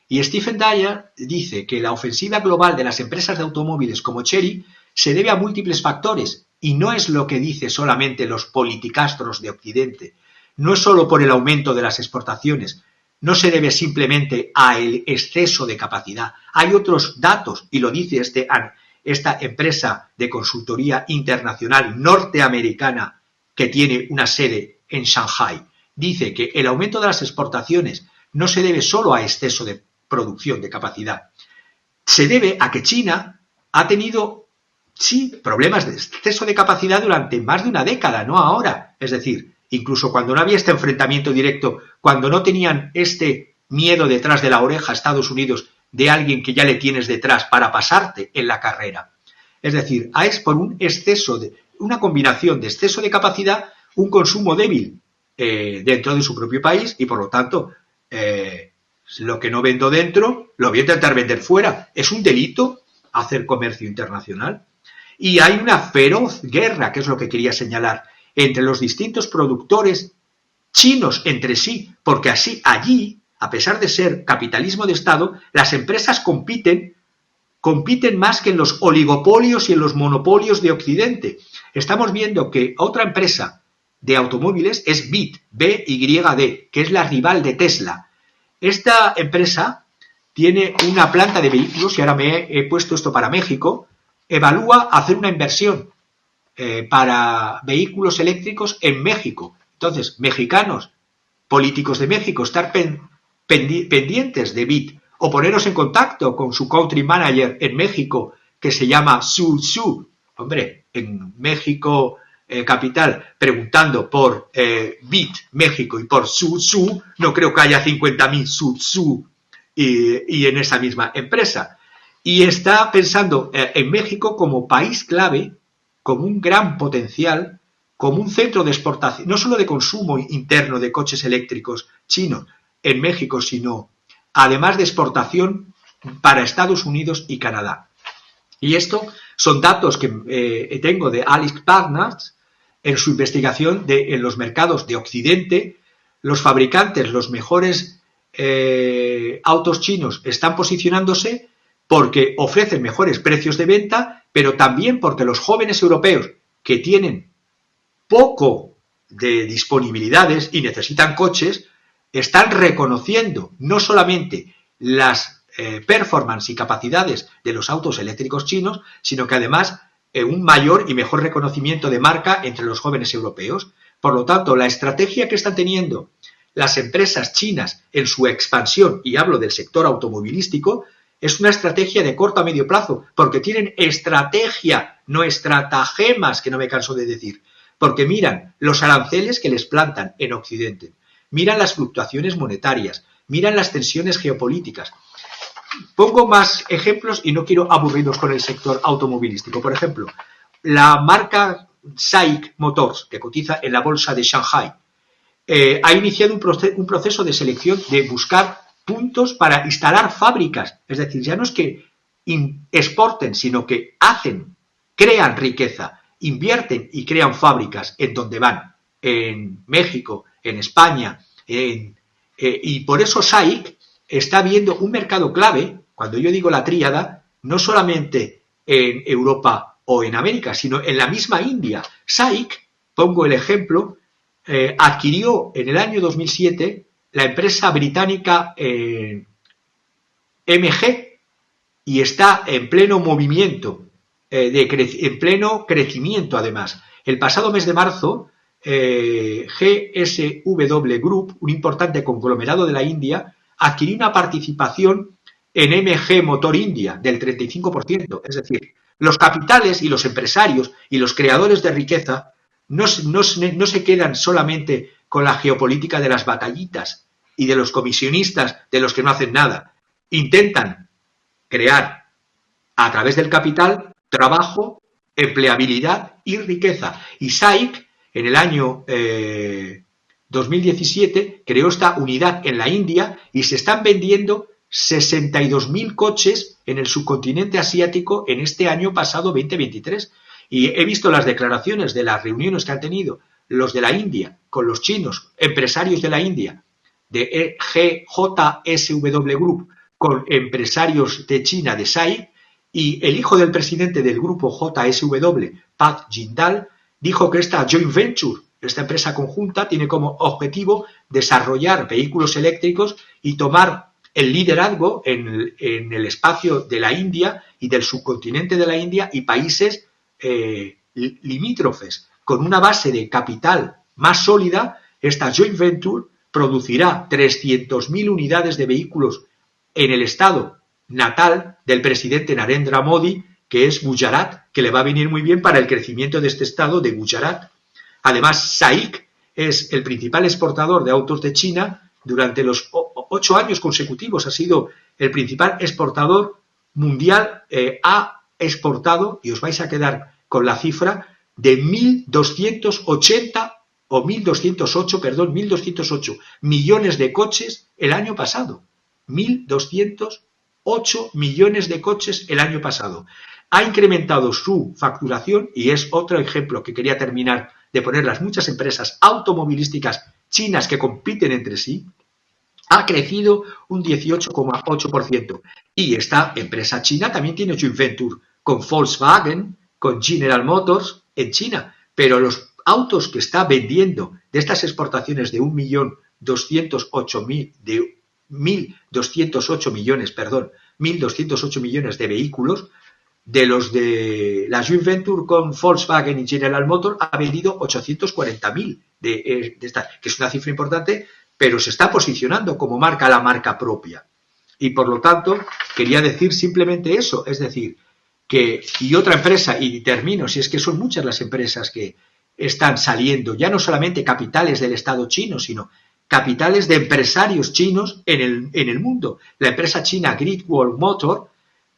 y Stephen Dyer dice que la ofensiva global de las empresas de automóviles como Chery se debe a múltiples factores y no es lo que dicen solamente los politicastros de Occidente, no es solo por el aumento de las exportaciones, no se debe simplemente al exceso de capacidad. Hay otros datos, y lo dice esta empresa de consultoría internacional norteamericana que tiene una sede en Shanghai. Dice que el aumento de las exportaciones no se debe solo a exceso de producción, de capacidad. Se debe a que China ha tenido, sí, problemas de exceso de capacidad durante más de una década, no ahora. Es decir, incluso cuando no había este enfrentamiento directo, cuando no tenían este miedo detrás de la oreja a Estados Unidos de alguien que ya le tienes detrás para pasarte en la carrera. Es decir, es por una combinación de exceso de capacidad, un consumo débil dentro de su propio país y, por lo tanto, lo que no vendo dentro lo voy a intentar vender fuera. Es un delito hacer comercio internacional. Y hay una feroz guerra, que es lo que quería señalar, entre los distintos productores chinos entre sí, porque así allí, a pesar de ser capitalismo de Estado, las empresas compiten más que en los oligopolios y en los monopolios de Occidente. Estamos viendo que otra empresa de automóviles es BYD, BYD, que es la rival de Tesla. Esta empresa tiene una planta de vehículos, y ahora me he puesto esto para México, evalúa hacer una inversión para vehículos eléctricos en México. Entonces, mexicanos, políticos de México, estar pendientes de BYD o poneros en contacto con su country manager en México, que se llama Su. Hombre, en México capital, preguntando por BYD México y por Su, no creo que haya 50.000 Su y en esa misma empresa. Y está pensando en México como país clave, como un gran potencial, como un centro de exportación, no solo de consumo interno de coches eléctricos chinos en México, sino además de exportación para Estados Unidos y Canadá. Y esto son datos que tengo de Alex Partners en su investigación en los mercados de Occidente. Los fabricantes, los mejores autos chinos están posicionándose porque ofrecen mejores precios de venta, pero también porque los jóvenes europeos que tienen poco de disponibilidades y necesitan coches, están reconociendo no solamente las performance y capacidades de los autos eléctricos chinos, sino que además un mayor y mejor reconocimiento de marca entre los jóvenes europeos. Por lo tanto, la estrategia que están teniendo las empresas chinas en su expansión, y hablo del sector automovilístico, es una estrategia de corto a medio plazo, porque tienen estrategia, no estratagemas, que no me canso de decir, porque miran los aranceles que les plantan en Occidente, miran las fluctuaciones monetarias, miran las tensiones geopolíticas. Pongo más ejemplos y no quiero aburrirnos con el sector automovilístico. Por ejemplo, la marca SAIC Motors, que cotiza en la bolsa de Shanghai, ha iniciado un proceso de selección de buscar puntos para instalar fábricas. Es decir, ya no es que exporten, sino que crean riqueza, invierten y crean fábricas en donde van, en México, en España, y por eso SAIC está viendo un mercado clave, cuando yo digo la tríada, no solamente en Europa o en América, sino en la misma India. SAIC, pongo el ejemplo, adquirió en el año 2007 la empresa británica MG y está en pleno movimiento, en pleno crecimiento además. El pasado mes de marzo, GSW Group, un importante conglomerado de la India, adquirió una participación en MG Motor India del 35%. Es decir, los capitales y los empresarios y los creadores de riqueza no se quedan solamente con la geopolítica de las batallitas y de los comisionistas de los que no hacen nada. Intentan crear a través del capital trabajo, empleabilidad y riqueza. Y SAIC en el año 2017 creó esta unidad en la India y se están vendiendo 62.000 coches en el subcontinente asiático en este año pasado 2023. Y he visto las declaraciones de las reuniones que han tenido los de la India con los chinos, empresarios de la India, de GSW Group, con empresarios de China, de SAIC, y el hijo del presidente del grupo JSW, Pat Jindal, dijo que esta joint venture, esta empresa conjunta, tiene como objetivo desarrollar vehículos eléctricos y tomar el liderazgo en el espacio de la India y del subcontinente de la India y países limítrofes. Con una base de capital más sólida, esta joint venture producirá 300.000 unidades de vehículos en el estado natal del presidente Narendra Modi, que es Gujarat, que le va a venir muy bien para el crecimiento de este estado de Gujarat. Además, SAIC es el principal exportador de autos de China. Durante los 8 años consecutivos ha sido el principal exportador mundial. Ha exportado, y os vais a quedar con la cifra, de 1.208 millones de coches el año pasado. 1.208 millones de coches el año pasado. Ha incrementado su facturación, y es otro ejemplo que quería terminar de poner las muchas empresas automovilísticas chinas que compiten entre sí. Ha crecido un 18,8%. Y esta empresa china también tiene joint venture con Volkswagen, con General Motors en China. Pero los autos que está vendiendo de estas exportaciones de 1.208 millones de vehículos, de los de la joint venture con Volkswagen y General Motors ha vendido 840.000 de esta, que es una cifra importante, pero se está posicionando como marca, la marca propia. Y por lo tanto, quería decir simplemente eso, es decir, que, y otra empresa, y termino, si es que son muchas las empresas que están saliendo, ya no solamente capitales del Estado chino, sino capitales de empresarios chinos en el mundo. La empresa china Great Wall Motor,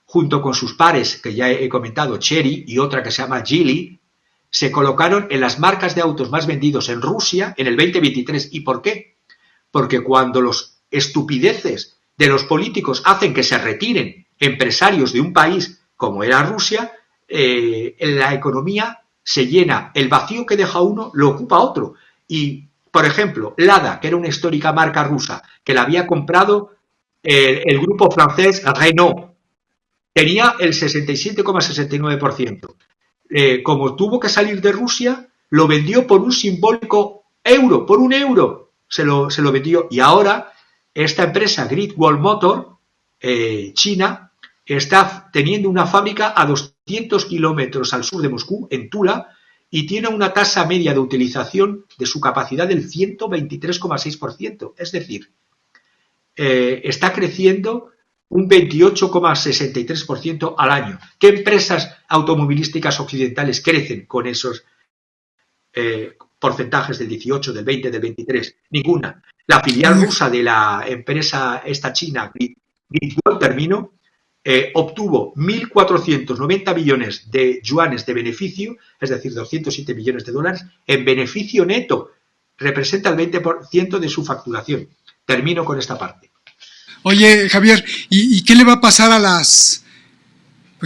junto con sus pares, que ya he comentado, Chery, y otra que se llama Geely, se colocaron en las marcas de autos más vendidos en Rusia en el 2023. ¿Y por qué? Porque cuando los estupideces de los políticos hacen que se retiren empresarios de un país como era Rusia, la economía se llena, el vacío que deja uno lo ocupa otro. Y, por ejemplo, Lada, que era una histórica marca rusa, que la había comprado el grupo francés Renault, tenía el 67,69%. Como tuvo que salir de Rusia, lo vendió por un simbólico euro, por un euro se lo vendió. Y ahora esta empresa, Great Wall Motor, China, está teniendo una fábrica a 200 kilómetros al sur de Moscú, en Tula, y tiene una tasa media de utilización de su capacidad del 123,6%. Es decir, está creciendo un 28,63% al año. ¿Qué empresas automovilísticas occidentales crecen con esos porcentajes del 18, del 20, del 23? Ninguna. La filial rusa de la empresa esta china, Great termino, obtuvo 1.490 millones de yuanes de beneficio, es decir, 207 millones de dólares, en beneficio neto. Representa el 20% de su facturación. Termino con esta parte. Oye, Javier, ¿y qué le va a pasar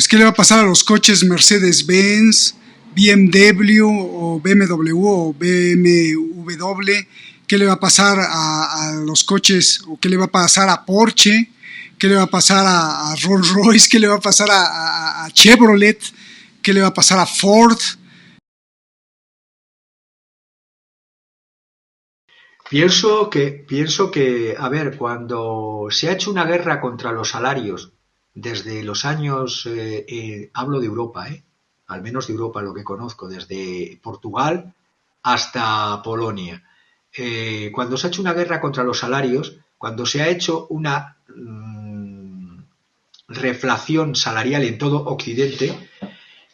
qué le va a pasar a los coches Mercedes-Benz, BMW o BMW o BMW? ¿Qué le va a pasar a los coches, o qué le va a pasar a Porsche? ¿Qué le va a pasar a Rolls-Royce? ¿Qué le va a pasar a Chevrolet? ¿Qué le va a pasar a Ford? Pienso que, a ver, cuando se ha hecho una guerra contra los salarios desde los años, hablo de Europa, al menos de Europa lo que conozco, desde Portugal hasta Polonia, cuando se ha hecho una guerra contra los salarios, cuando se ha hecho una reflación salarial en todo Occidente,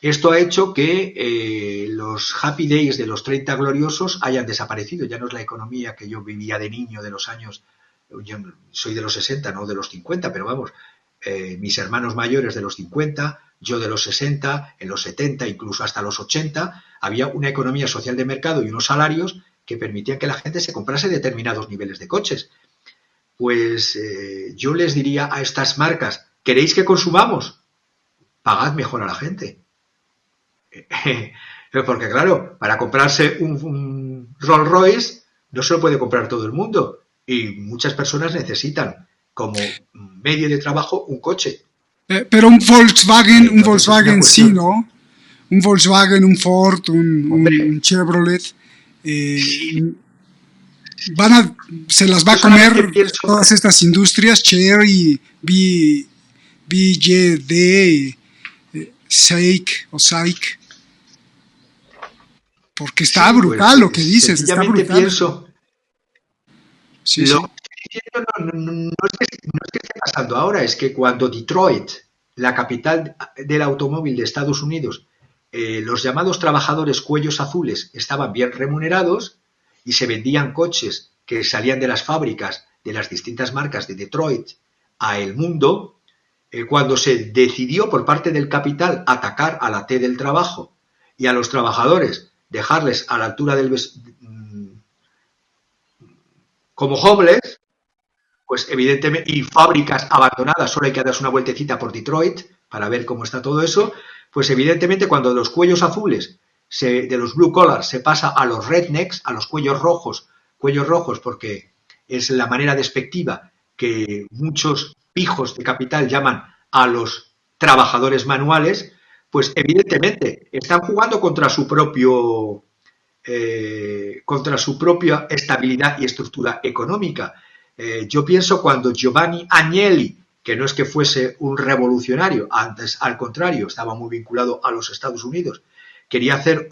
esto ha hecho que los happy days de los 30 gloriosos hayan desaparecido. Ya no es la economía que yo vivía de niño de los años, yo soy de los 60, no de los 50, pero vamos, mis hermanos mayores de los 50, yo de los 60, en los 70, incluso hasta los 80, había una economía social de mercado y unos salarios que permitían que la gente se comprase determinados niveles de coches. Pues yo les diría a estas marcas, ¿queréis que consumamos? Pagad mejor a la gente. Porque claro, para comprarse un Rolls Royce no se lo puede comprar todo el mundo, y muchas personas necesitan como medio de trabajo un coche. Pero un Volkswagen sí, ¿no? Un Volkswagen, un Ford, un Chevrolet, se las va a comer todas estas industrias, Chery, BYD, SAIC, porque está brutal, pues, lo que dices, está brutal. Pienso, No es que esté pasando ahora, es que cuando Detroit, la capital del automóvil de Estados Unidos, los llamados trabajadores cuellos azules estaban bien remunerados y se vendían coches que salían de las fábricas de las distintas marcas de Detroit a el mundo, cuando se decidió por parte del capital atacar a la T del trabajo y a los trabajadores dejarles a la altura del como homeless, pues evidentemente, y fábricas abandonadas, solo hay que darse una vueltecita por Detroit para ver cómo está todo eso, pues evidentemente cuando los cuellos azules de los blue collars se pasa a los rednecks, a los cuellos rojos porque es la manera despectiva que muchos pijos de capital llaman a los trabajadores manuales, pues evidentemente están jugando contra su propia estabilidad y estructura económica. Yo pienso cuando Giovanni Agnelli, que no es que fuese un revolucionario, antes al contrario, estaba muy vinculado a los Estados Unidos, quería hacer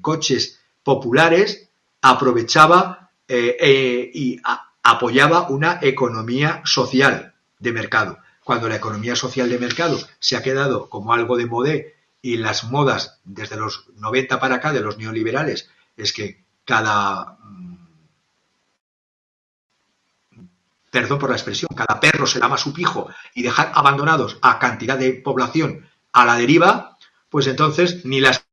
coches populares, aprovechaba y apoyaba una economía social de mercado. Cuando la economía social de mercado se ha quedado como algo de modé y las modas desde los 90 para acá de los neoliberales es que perdón por la expresión, cada perro se lama su pijo y dejar abandonados a cantidad de población a la deriva, pues entonces ni las...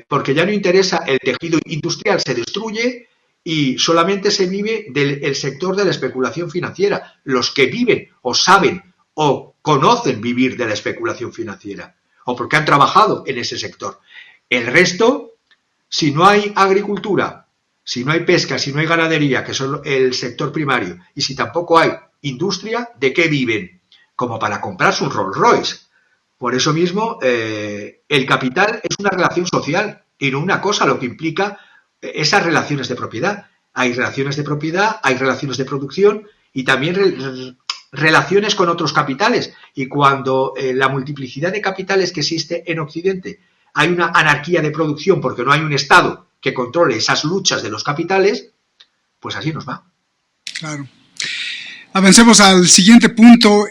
porque ya no interesa, el tejido industrial se destruye y solamente se vive del sector de la especulación financiera, los que viven o saben o conocen vivir de la especulación financiera o porque han trabajado en ese sector. El resto, si no hay agricultura, si no hay pesca, si no hay ganadería, que son el sector primario, y si tampoco hay industria, ¿de qué viven? Como para comprarse un Rolls Royce. Por eso mismo, el capital es una relación social y no una cosa, lo que implica esas relaciones de propiedad. Hay relaciones de propiedad, hay relaciones de producción y también relaciones con otros capitales. Y cuando la multiplicidad de capitales que existe en Occidente, hay una anarquía de producción porque no hay un Estado que controle esas luchas de los capitales, pues así nos va. Claro. Avancemos al siguiente punto,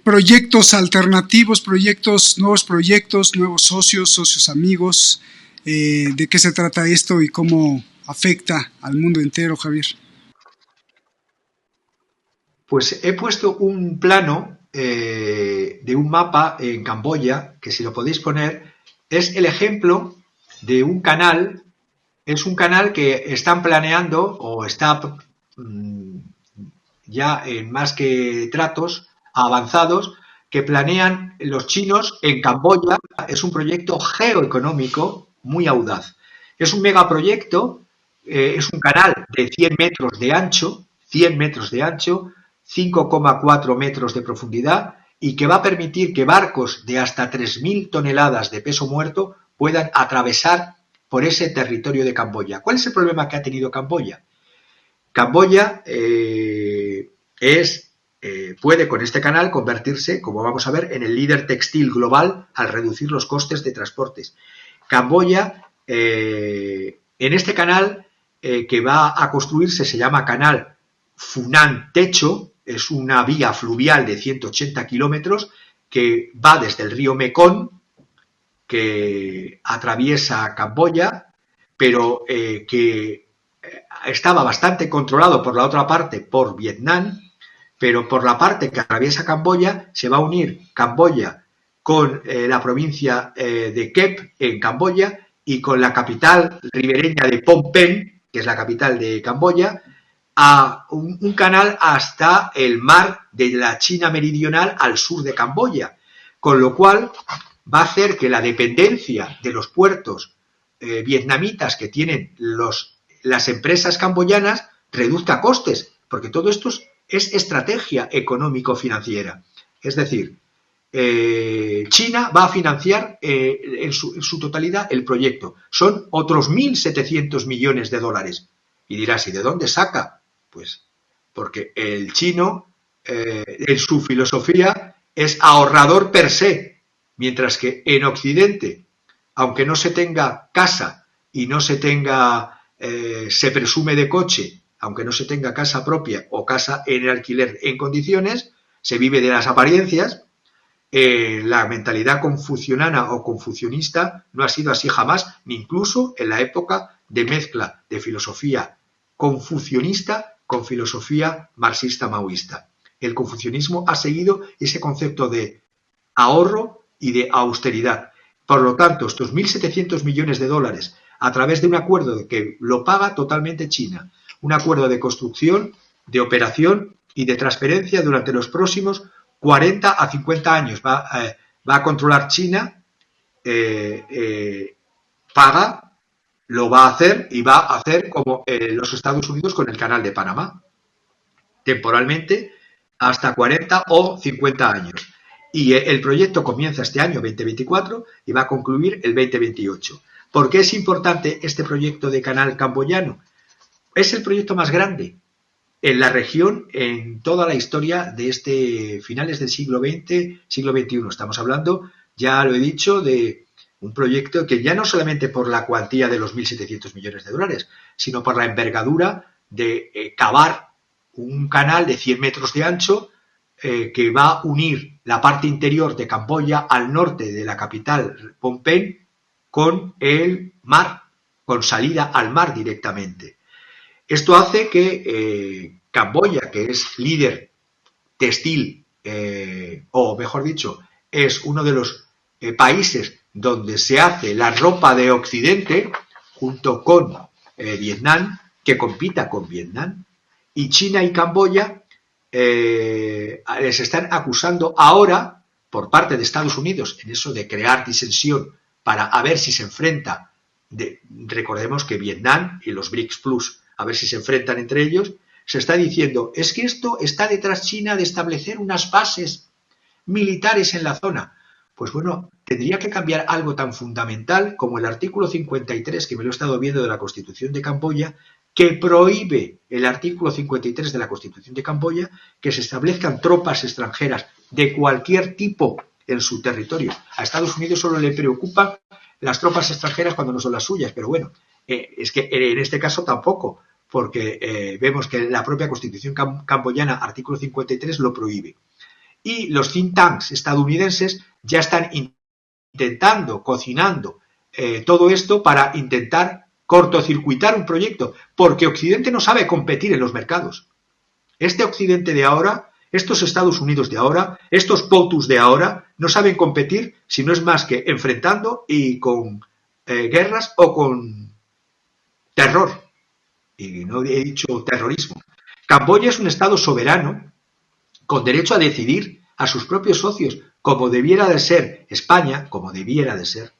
proyectos alternativos, nuevos socios amigos. ¿De qué se trata esto y cómo afecta al mundo entero, Javier? Pues he puesto un plano de un mapa en Camboya, que si lo podéis poner, es el ejemplo de un canal. Es un canal que están planeando o está ya en más que tratos avanzados que planean los chinos en Camboya. Es un proyecto geoeconómico muy audaz. Es un megaproyecto, es un canal de 100 metros de ancho, 5,4 metros de profundidad y que va a permitir que barcos de hasta 3.000 toneladas de peso muerto puedan atravesar por ese territorio de Camboya. ¿Cuál es el problema que ha tenido Camboya? Camboya puede con este canal convertirse, como vamos a ver, en el líder textil global al reducir los costes de transportes. Camboya, en este canal que va a construirse, se llama Canal Funan Techo, es una vía fluvial de 180 kilómetros que va desde el río Mekong, que atraviesa Camboya, pero que estaba bastante controlado por la otra parte por Vietnam, pero por la parte que atraviesa Camboya se va a unir Camboya con la provincia de Kep en Camboya y con la capital ribereña de Phnom Penh, que es la capital de Camboya, a un canal hasta el mar de la China meridional al sur de Camboya, con lo cual va a hacer que la dependencia de los puertos vietnamitas que tienen las empresas camboyanas reduzca costes, porque todo esto es estrategia económico-financiera. Es decir, China va a financiar en su totalidad el proyecto. Son otros 1.700 millones de dólares. Y dirás, ¿y de dónde saca? Pues porque el chino, en su filosofía, es ahorrador per se. Mientras que en Occidente, aunque no se tenga casa y no se tenga, se presume de coche, aunque no se tenga casa propia o casa en alquiler en condiciones, se vive de las apariencias. La mentalidad confucianana o confucionista no ha sido así jamás, ni incluso en la época de mezcla de filosofía confucionista con filosofía marxista-maoísta. El confucianismo ha seguido ese concepto de ahorro y de austeridad. Por lo tanto, estos 1.700 millones de dólares a través de un acuerdo que lo paga totalmente China, un acuerdo de construcción, de operación y de transferencia durante los próximos 40 a 50 años. Va a controlar China, paga, lo va a hacer y va a hacer como los Estados Unidos con el Canal de Panamá, temporalmente hasta 40 o 50 años. Y el proyecto comienza este año 2024 y va a concluir el 2028. ¿Por qué es importante este proyecto de canal camboyano? Es el proyecto más grande en la región en toda la historia de finales del siglo XX, siglo XXI. Estamos hablando, ya lo he dicho, de un proyecto que ya no solamente por la cuantía de los 1.700 millones de dólares, sino por la envergadura de cavar un canal de 100 metros de ancho que va a unir la parte interior de Camboya al norte de la capital, Phnom Penh, con el mar, con salida al mar directamente. Esto hace que Camboya, que es líder textil, o mejor dicho, es uno de los países donde se hace la ropa de Occidente, junto con Vietnam, que compita con Vietnam, y China y Camboya les están acusando ahora, por parte de Estados Unidos, en eso de crear disensión para a ver si se enfrenta, recordemos que Vietnam y los BRICS Plus, a ver si se enfrentan entre ellos, se está diciendo, es que esto está detrás China de establecer unas bases militares en la zona. Pues bueno, tendría que cambiar algo tan fundamental como el artículo 53, que me lo he estado viendo, de la Constitución de Camboya, que prohíbe, el artículo 53 de la Constitución de Camboya, que se establezcan tropas extranjeras de cualquier tipo en su territorio. A Estados Unidos solo le preocupan las tropas extranjeras cuando no son las suyas, pero bueno, es que en este caso tampoco, porque vemos que la propia Constitución camboyana, artículo 53, lo prohíbe. Y los think tanks estadounidenses ya están intentando, cocinando todo esto para intentar cortocircuitar un proyecto, porque Occidente no sabe competir en los mercados. Este Occidente de ahora, estos Estados Unidos de ahora, estos POTUS de ahora, no saben competir si no es más que enfrentando y con guerras o con terror. Y no he dicho terrorismo. Camboya es un Estado soberano con derecho a decidir a sus propios socios, como debiera de ser España, como debiera de ser,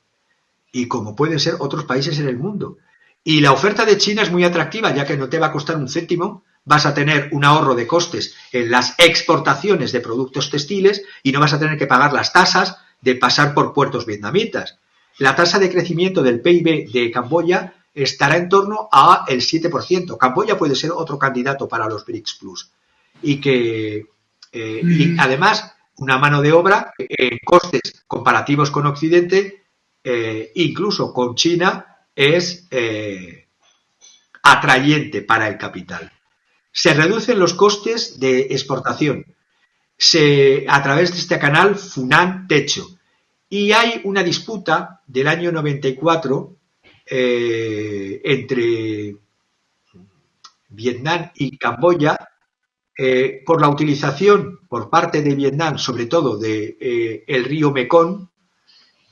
y como pueden ser otros países en el mundo. Y la oferta de China es muy atractiva, ya que no te va a costar un céntimo, vas a tener un ahorro de costes en las exportaciones de productos textiles y no vas a tener que pagar las tasas de pasar por puertos vietnamitas. La tasa de crecimiento del PIB de Camboya estará en torno a el 7%. Camboya puede ser otro candidato para los BRICS Plus. Y además, una mano de obra en costes comparativos con Occidente, incluso con China, es atrayente para el capital. Se reducen los costes de exportación a través de este canal Funan-Techo. Y hay una disputa del año 94 entre Vietnam y Camboya por la utilización por parte de Vietnam, sobre todo de el río Mekong,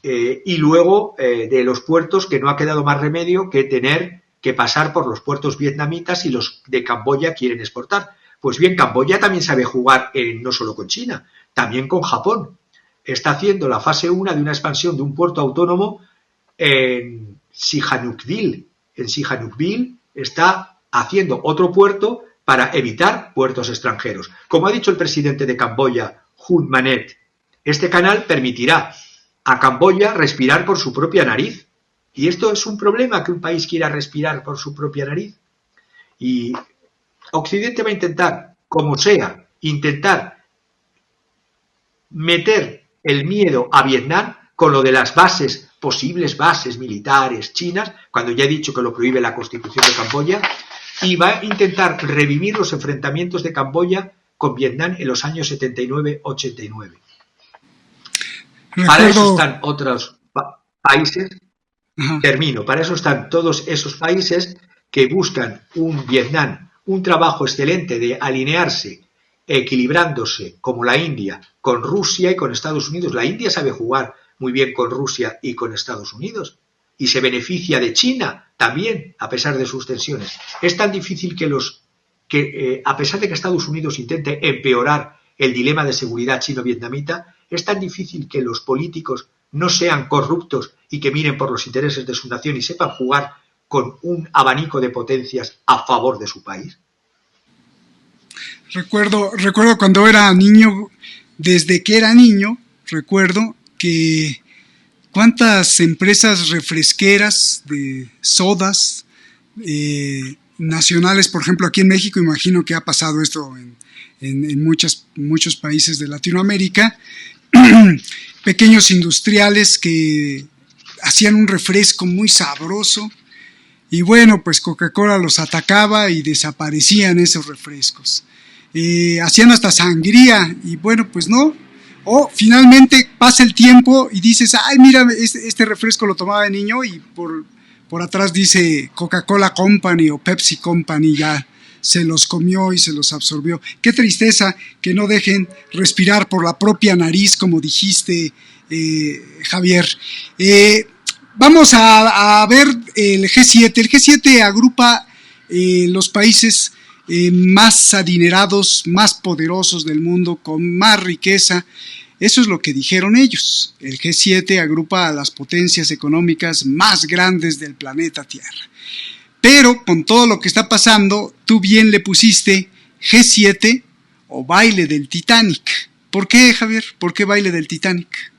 y luego de los puertos, que no ha quedado más remedio que tener que pasar por los puertos vietnamitas, y los de Camboya quieren exportar. Pues bien, Camboya también sabe jugar no solo con China, también con Japón. Está haciendo la fase 1 de una expansión de un puerto autónomo en Sihanoukville. En Sihanoukville está haciendo otro puerto para evitar puertos extranjeros. Como ha dicho el presidente de Camboya, Hun Manet, este canal permitirá a Camboya respirar por su propia nariz. Y esto es un problema, que un país quiera respirar por su propia nariz. Y Occidente va a intentar, como sea, meter el miedo a Vietnam con lo de las posibles bases militares chinas, cuando ya he dicho que lo prohíbe la Constitución de Camboya, y va a intentar revivir los enfrentamientos de Camboya con Vietnam en los años 79-89. Para eso están otros países, para eso están todos esos países que buscan un Vietnam, un trabajo excelente de alinearse, equilibrándose, como la India, con Rusia y con Estados Unidos. La India sabe jugar muy bien con Rusia y con Estados Unidos, y se beneficia de China también, a pesar de sus tensiones. Es tan difícil que a pesar de que Estados Unidos intente empeorar el dilema de seguridad chino-vietnamita, es tan difícil que los políticos no sean corruptos y que miren por los intereses de su nación y sepan jugar con un abanico de potencias a favor de su país. Recuerdo cuando era niño, desde que era niño, recuerdo que cuántas empresas refresqueras de sodas nacionales, por ejemplo, aquí en México, imagino que ha pasado esto en muchos países de Latinoamérica, pequeños industriales que hacían un refresco muy sabroso y bueno, pues Coca-Cola los atacaba y desaparecían esos refrescos. Hacían hasta sangría y bueno, pues no. O finalmente pasa el tiempo y dices, ay, mira, este refresco lo tomaba de niño y por atrás dice Coca-Cola Company o Pepsi Company, ya se los comió y se los absorbió. Qué tristeza que no dejen respirar por la propia nariz, como dijiste, Javier. Vamos a ver el G7. El G7 agrupa los países más adinerados, más poderosos del mundo, con más riqueza. Eso es lo que dijeron ellos. El G7 agrupa a las potencias económicas más grandes del planeta Tierra. Pero con todo lo que está pasando, tú bien le pusiste G7 o baile del Titanic. ¿Por qué, Javier? ¿Por qué baile del Titanic?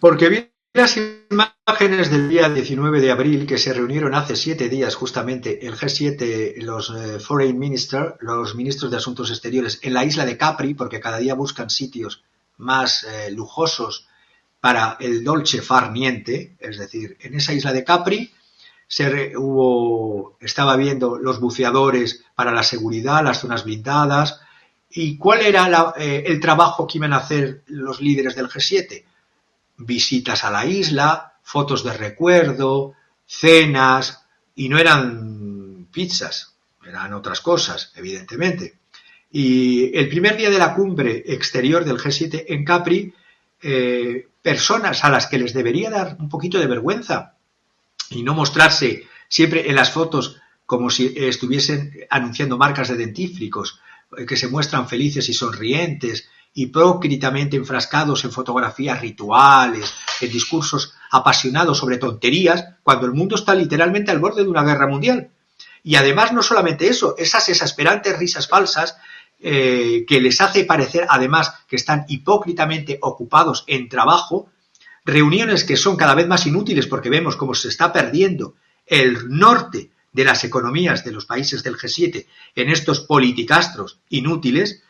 Porque vi las imágenes del día 19 de abril que se reunieron hace 7 días justamente el G7, los Foreign Ministers, los ministros de Asuntos Exteriores en la isla de Capri, porque cada día buscan sitios más lujosos para el dolce far niente, es decir, en esa isla de Capri estaba viendo los buceadores para la seguridad, las zonas blindadas, y cuál era el trabajo que iban a hacer los líderes del G7. Visitas a la isla, fotos de recuerdo, cenas, y no eran pizzas, eran otras cosas, evidentemente. Y el primer día de la cumbre exterior del G7 en Capri, personas a las que les debería dar un poquito de vergüenza y no mostrarse siempre en las fotos como si estuviesen anunciando marcas de dentífricos, que se muestran felices y sonrientes, hipócritamente enfrascados en fotografías rituales, en discursos apasionados sobre tonterías, cuando el mundo está literalmente al borde de una guerra mundial. Y además no solamente eso, esas exasperantes risas falsas que les hace parecer además que están hipócritamente ocupados en trabajo, reuniones que son cada vez más inútiles porque vemos cómo se está perdiendo el norte de las economías de los países del G7 en estos politicastros inútiles,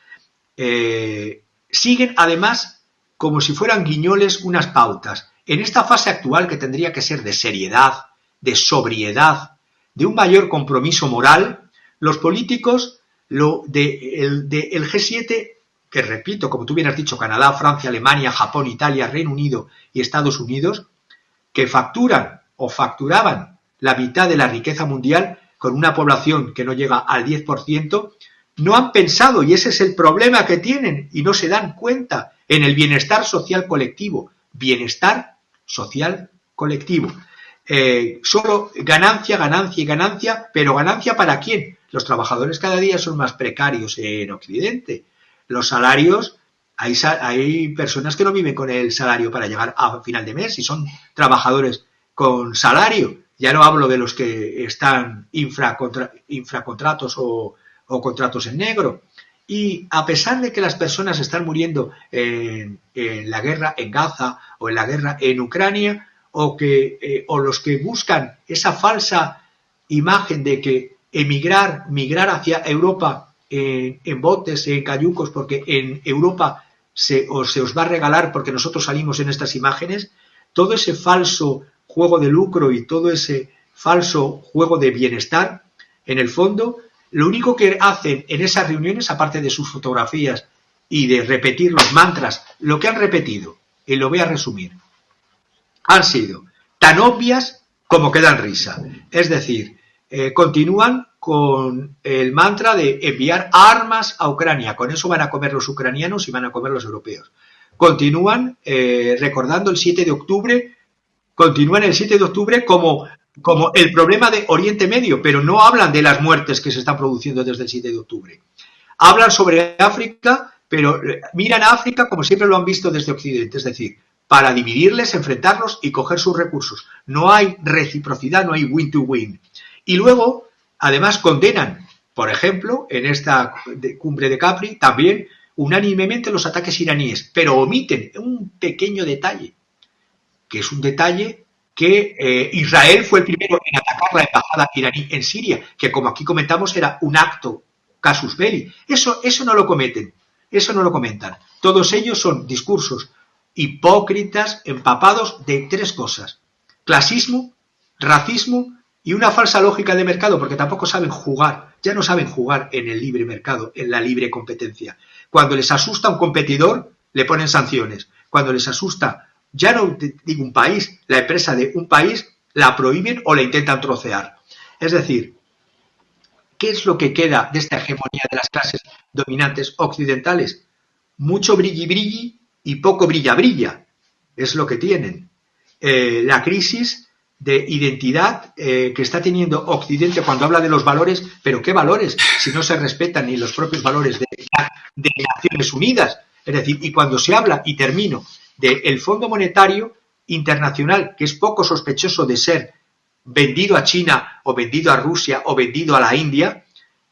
siguen además como si fueran guiñoles unas pautas. En esta fase actual que tendría que ser de seriedad, de sobriedad, de un mayor compromiso moral, los políticos el G7, que repito, como tú bien has dicho, Canadá, Francia, Alemania, Japón, Italia, Reino Unido y Estados Unidos, que facturan o facturaban la mitad de la riqueza mundial con una población que no llega al 10%, no han pensado, y ese es el problema que tienen, y no se dan cuenta, en el bienestar social colectivo. Bienestar social colectivo. Solo ganancia, ganancia y ganancia, pero ¿ganancia para quién? Los trabajadores cada día son más precarios en Occidente. Los salarios, hay personas que no viven con el salario para llegar a final de mes y son trabajadores con salario. Ya no hablo de los que están infracontratos o contratos en negro. Y a pesar de que las personas están muriendo en la guerra en Gaza o en la guerra en Ucrania, o los que buscan esa falsa imagen de que migrar hacia Europa en botes, en cayucos, porque en Europa se os va a regalar porque nosotros salimos en estas imágenes, todo ese falso juego de lucro y todo ese falso juego de bienestar En el fondo, lo único que hacen en esas reuniones, aparte de sus fotografías y de repetir los mantras, lo que han repetido, y lo voy a resumir, han sido tan obvias como que dan risa. Es decir, continúan con el mantra de enviar armas a Ucrania. Con eso van a comer los ucranianos y van a comer los europeos. Continúan recordando el 7 de octubre, continúan el 7 de octubre como el problema de Oriente Medio, pero no hablan de las muertes que se están produciendo desde el 7 de octubre. Hablan sobre África, pero miran a África como siempre lo han visto desde Occidente, es decir, para dividirles, enfrentarlos y coger sus recursos. No hay reciprocidad, no hay win to win. Y luego, además, condenan, por ejemplo, en esta cumbre de Capri, también unánimemente los ataques iraníes, pero omiten un pequeño detalle, que es un detalle que Israel fue el primero en atacar la embajada iraní en Siria, que como aquí comentamos era un acto casus belli. Eso no lo cometen, eso no lo comentan. Todos ellos son discursos hipócritas, empapados de tres cosas: clasismo, racismo y una falsa lógica de mercado, porque tampoco saben jugar, ya no saben jugar en el libre mercado, en la libre competencia. Cuando les asusta un competidor, le ponen sanciones. Cuando les asusta, ya no digo un país, la empresa de un país, la prohíben o la intentan trocear. Es decir, ¿qué es lo que queda de esta hegemonía de las clases dominantes occidentales? Mucho brilli-brilli y poco brilla-brilla. Es lo que tienen. La crisis de identidad que está teniendo Occidente cuando habla de los valores, pero ¿qué valores? Si no se respetan ni los propios valores de Naciones Unidas. Es decir, y cuando se habla, y termino, del Fondo Monetario Internacional, que es poco sospechoso de ser vendido a China o vendido a Rusia o vendido a la India,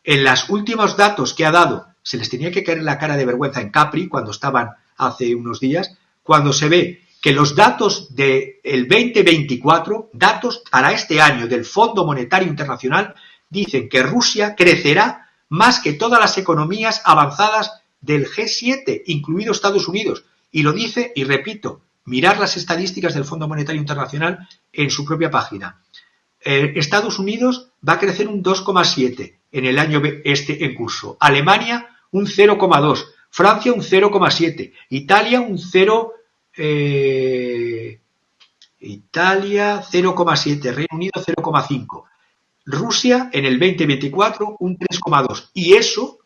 en los últimos datos que ha dado, se les tenía que caer en la cara de vergüenza en Capri, cuando estaban hace unos días, cuando se ve que los datos del 2024, datos para este año del Fondo Monetario Internacional, dicen que Rusia crecerá más que todas las economías avanzadas del G7, incluido Estados Unidos. Y lo dice, y repito, mirar las estadísticas del Fondo Monetario Internacional en su propia página. Estados Unidos va a crecer un 2,7 en el año en curso. Alemania un 0,2. Francia un 0,7. Italia un 0,7. Reino Unido 0,5. Rusia en el 2024 un 3,2. Y eso,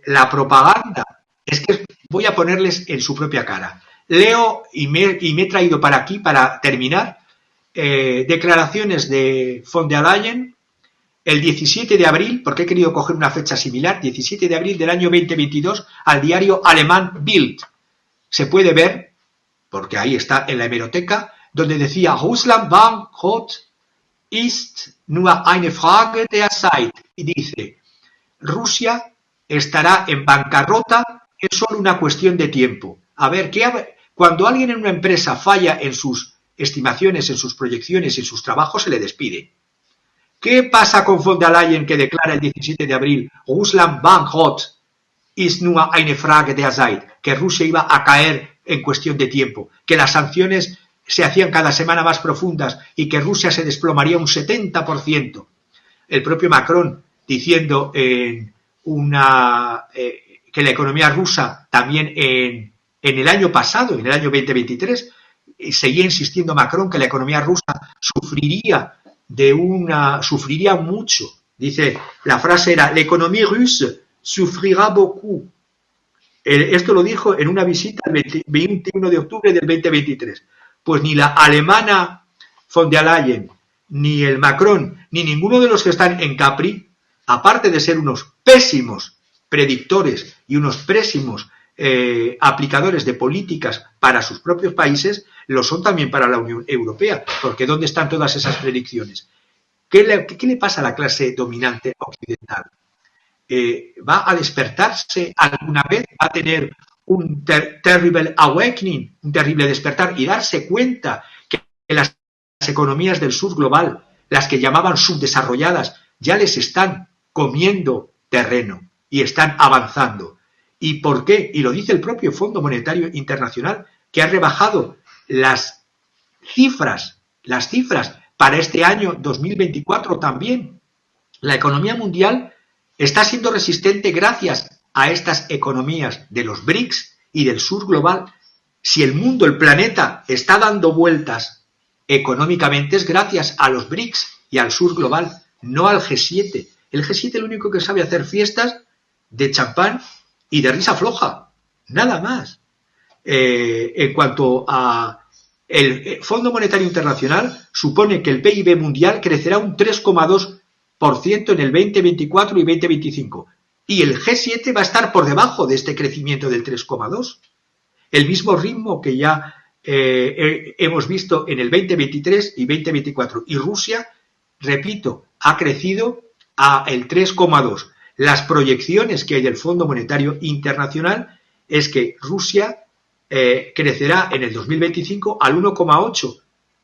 la propaganda, es que voy a ponerles en su propia cara. Leo y me he traído para aquí, para terminar, declaraciones de von der Leyen el 17 de abril, porque he querido coger una fecha similar, 17 de abril del año 2022, al diario alemán Bild. Se puede ver, porque ahí está en la hemeroteca, donde decía: Russland Bankrott ist nur eine Frage der Zeit. Y dice: Rusia estará en bancarrota, es solo una cuestión de tiempo. A ver, cuando alguien en una empresa falla en sus estimaciones, en sus proyecciones, en sus trabajos, se le despide. ¿Qué pasa con von der Leyen, que declara el 17 de abril: Russland bankrott ist nur eine Frage der Zeit? Que Rusia iba a caer en cuestión de tiempo, que las sanciones se hacían cada semana más profundas y que Rusia se desplomaría un 70%. El propio Macron diciendo que la economía rusa también en el año pasado, en el año 2023, seguía insistiendo Macron que la economía rusa sufriría mucho. Dice, la frase era: l'économie russe souffrira beaucoup. Esto lo dijo en una visita el 21 de octubre del 2023. Pues ni la alemana von der Leyen, ni el Macron, ni ninguno de los que están en Capri, aparte de ser unos pésimos predictores y unos pésimos aplicadores de políticas para sus propios países, lo son también para la Unión Europea, porque ¿dónde están todas esas predicciones? ¿Qué le pasa a la clase dominante occidental? ¿Va a despertarse alguna vez? ¿Va a tener un terrible awakening, un terrible despertar, y darse cuenta que las economías del sur global, las que llamaban subdesarrolladas, ya les están comiendo terreno y están avanzando? ¿Y por qué? Y lo dice el propio Fondo Monetario Internacional, que ha rebajado las cifras para este año 2024 también. La economía mundial está siendo resistente gracias a estas economías de los BRICS y del sur global. Si el mundo, el planeta, está dando vueltas económicamente es gracias a los BRICS y al sur global, no al G7. El G7 lo único que sabe hacer fiestas de champán y de risa floja, nada más. En cuanto a el Fondo Monetario Internacional, supone que el PIB mundial crecerá un 3,2% en el 2024 y 2025. Y el G7 va a estar por debajo de este crecimiento del 3,2%. El mismo ritmo que ya hemos visto en el 2023 y 2024. Y Rusia, repito, ha crecido a el 3,2%. Las proyecciones que hay del Fondo Monetario Internacional es que Rusia crecerá en el 2025 al 1,8%,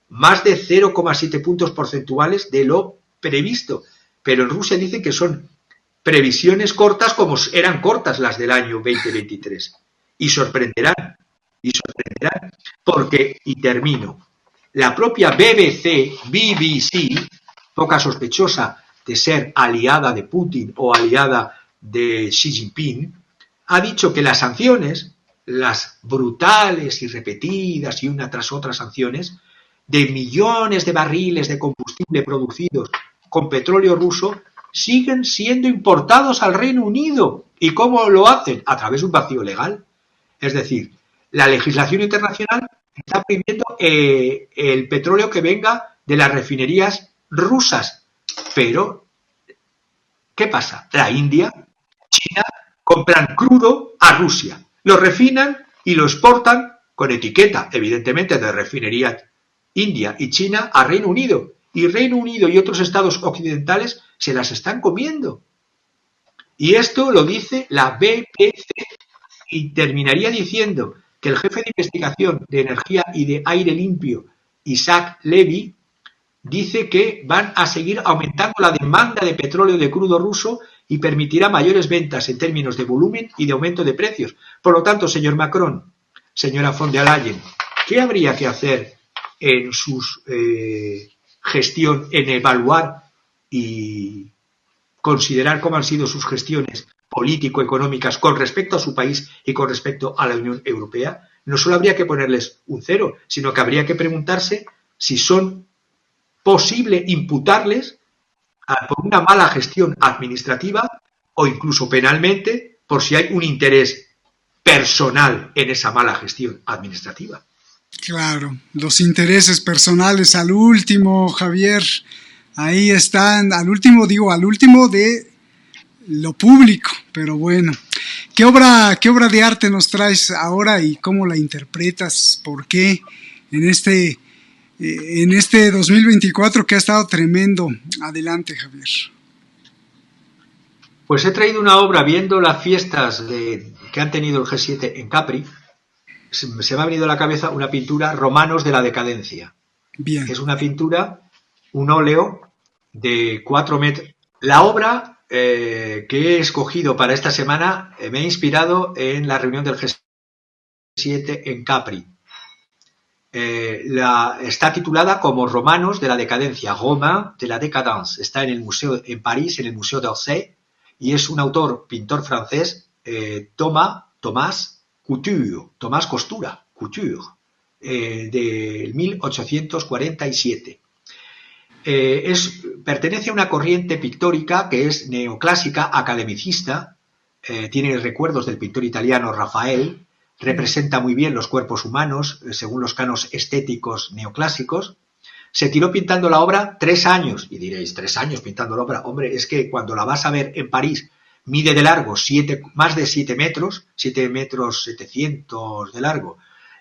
más de 0,7 puntos porcentuales de lo previsto. Pero en Rusia dicen que son previsiones cortas como eran cortas las del año 2023. Y sorprenderán porque, y termino, la propia BBC, poca sospechosa de ser aliada de Putin o aliada de Xi Jinping, ha dicho que las sanciones, las brutales y repetidas y una tras otra sanciones, de millones de barriles de combustible producidos con petróleo ruso, siguen siendo importados al Reino Unido. ¿Y cómo lo hacen? A través de un vacío legal. Es decir, la legislación internacional está prohibiendo el petróleo que venga de las refinerías rusas. Pero, ¿qué pasa? La India, China, compran crudo a Rusia, lo refinan y lo exportan con etiqueta, evidentemente, de refinería India y China a Reino Unido. Y Reino Unido y otros estados occidentales se las están comiendo. Y esto lo dice la BBC y terminaría diciendo que el jefe de investigación de energía y de aire limpio, Isaac Levy, dice que van a seguir aumentando la demanda de petróleo de crudo ruso y permitirá mayores ventas en términos de volumen y de aumento de precios. Por lo tanto, señor Macron, señora von der Leyen, ¿qué habría que hacer en su gestión, en evaluar y considerar cómo han sido sus gestiones político-económicas con respecto a su país y con respecto a la Unión Europea? No solo habría que ponerles un 0, sino que habría que preguntarse si son posible imputarles por una mala gestión administrativa o incluso penalmente por si hay un interés personal en esa mala gestión administrativa. Claro, los intereses personales al último, Javier, ahí están, al último de lo público, pero bueno. ¿Qué obra de arte nos traes ahora y cómo la interpretas? ¿Por qué en este 2024 que ha estado tremendo? Adelante, Javier. Pues he traído una obra viendo las fiestas que han tenido el G7 en Capri. Se me ha venido a la cabeza una pintura, Romanos de la Decadencia. Bien. Es una pintura, un óleo de 4 metros. La obra que he escogido para esta semana me he inspirado en la reunión del G7 en Capri. Está titulada como Romanos de la Decadencia, Romains de la Décadence. Está en el museo en París, en el Museo d'Orsay, y es un pintor francés, Tomás Costura, de 1847. Pertenece a una corriente pictórica que es neoclásica, academicista, tiene recuerdos del pintor italiano Rafael, representa muy bien los cuerpos humanos según los cánones estéticos neoclásicos. Se tiró pintando la obra 3 años, y diréis, 3 años pintando la obra. Hombre, es que cuando la vas a ver en París, mide de largo más de 7 metros, 7 metros 700 de largo,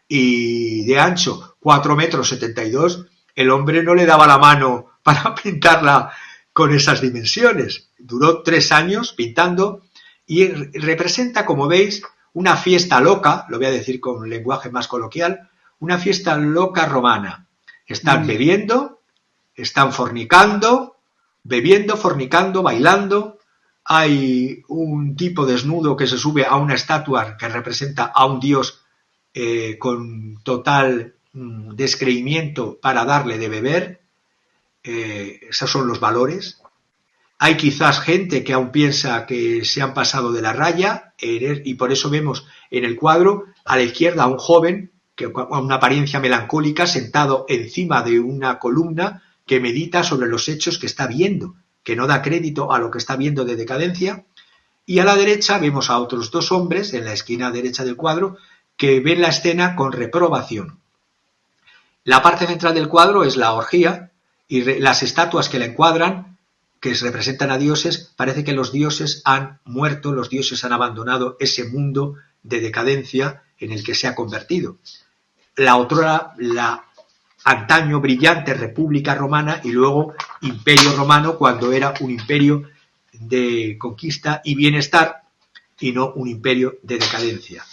y de ancho 4 metros 72, el hombre no le daba la mano para pintarla con esas dimensiones. Duró 3 años pintando y representa, como veis, una fiesta loca, lo voy a decir con un lenguaje más coloquial, una fiesta loca romana. Están bebiendo, están fornicando, bailando. Hay un tipo desnudo que se sube a una estatua que representa a un dios con total descreimiento para darle de beber. Esos son los valores. Hay quizás gente que aún piensa que se han pasado de la raya, y por eso vemos en el cuadro a la izquierda a un joven con una apariencia melancólica sentado encima de una columna que medita sobre los hechos que está viendo, que no da crédito a lo que está viendo de decadencia. Y a la derecha vemos a otros dos hombres en la esquina derecha del cuadro que ven la escena con reprobación. La parte central del cuadro es la orgía y las estatuas que la encuadran, que representan a dioses, parece que los dioses han muerto, los dioses han abandonado ese mundo de decadencia en el que se ha convertido. La antaño brillante República Romana y luego Imperio Romano, cuando era un imperio de conquista y bienestar y no un imperio de decadencia.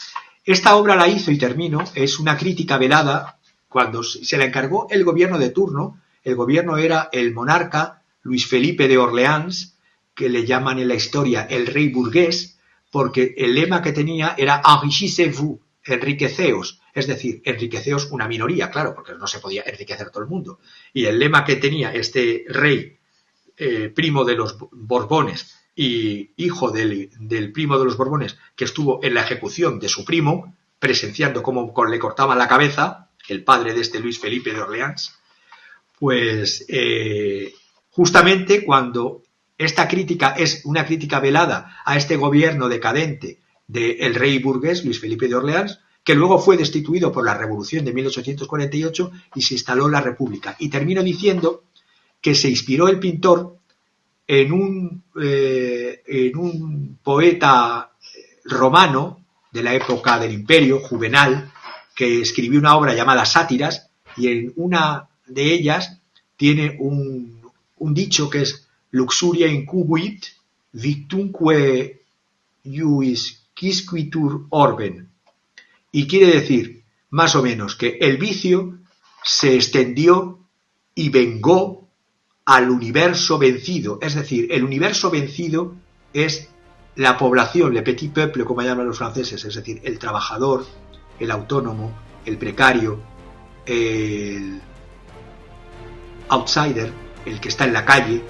Esta obra la hizo, y termino, es una crítica velada cuando se la encargó el gobierno de turno. El gobierno era el monarca Luis Felipe de Orleans, que le llaman en la historia el rey burgués, porque el lema que tenía era enrichissez-vous, enriqueceos, es decir, enriqueceos una minoría, claro, porque no se podía enriquecer todo el mundo. Y el lema que tenía este rey, primo de los Borbones y hijo del primo de los Borbones, que estuvo en la ejecución de su primo, presenciando cómo le cortaban la cabeza, el padre de este Luis Felipe de Orleans, pues justamente cuando esta crítica es una crítica velada a este gobierno decadente del rey burgués, Luis Felipe de Orleans, que luego fue destituido por la Revolución de 1848 y se instaló la República. Y termino diciendo que se inspiró el pintor en un poeta romano de la época del Imperio, Juvenal, que escribió una obra llamada Sátiras, y en una de ellas tiene un dicho que es luxuria incubuit victumque ius quisquitur orben, y quiere decir más o menos que el vicio se extendió y vengó al universo vencido. Es decir, el universo vencido es la población, le petit peuple, como llaman los franceses, es decir, el trabajador, el autónomo, el precario, el outsider, el que está en la calle,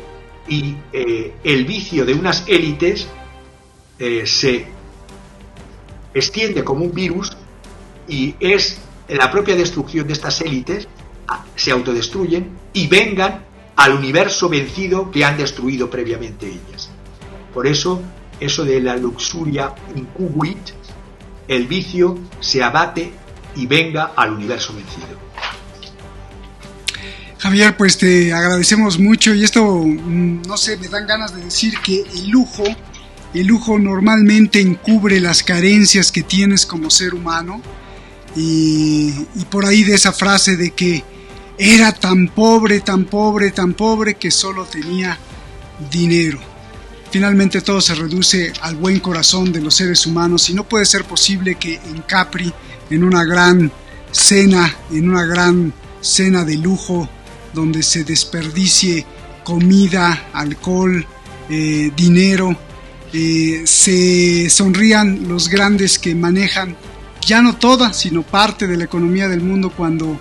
y el vicio de unas élites se extiende como un virus y es la propia destrucción de estas élites, se autodestruyen y vengan al universo vencido que han destruido previamente ellas. Por eso de la luxuria incubuit, el vicio se abate y venga al universo vencido. Javier, pues te agradecemos mucho, y esto, no sé, me dan ganas de decir que el lujo normalmente encubre las carencias que tienes como ser humano, y por ahí de esa frase de que era tan pobre que solo tenía dinero. Finalmente todo se reduce al buen corazón de los seres humanos, y no puede ser posible que en Capri, en una gran cena de lujo, donde se desperdicie comida, alcohol, dinero, se sonrían los grandes que manejan ya no toda, sino parte de la economía del mundo, cuando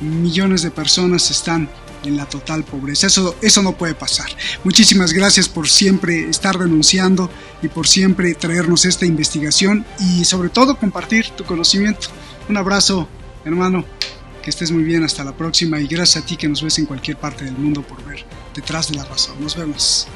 millones de personas están en la total pobreza. Eso no puede pasar. Muchísimas gracias por siempre estar denunciando y por siempre traernos esta investigación, y sobre todo compartir tu conocimiento. Un abrazo, hermano, que estés muy bien, hasta la próxima, y gracias a ti que nos ves en cualquier parte del mundo por ver Detrás de la Razón. Nos vemos.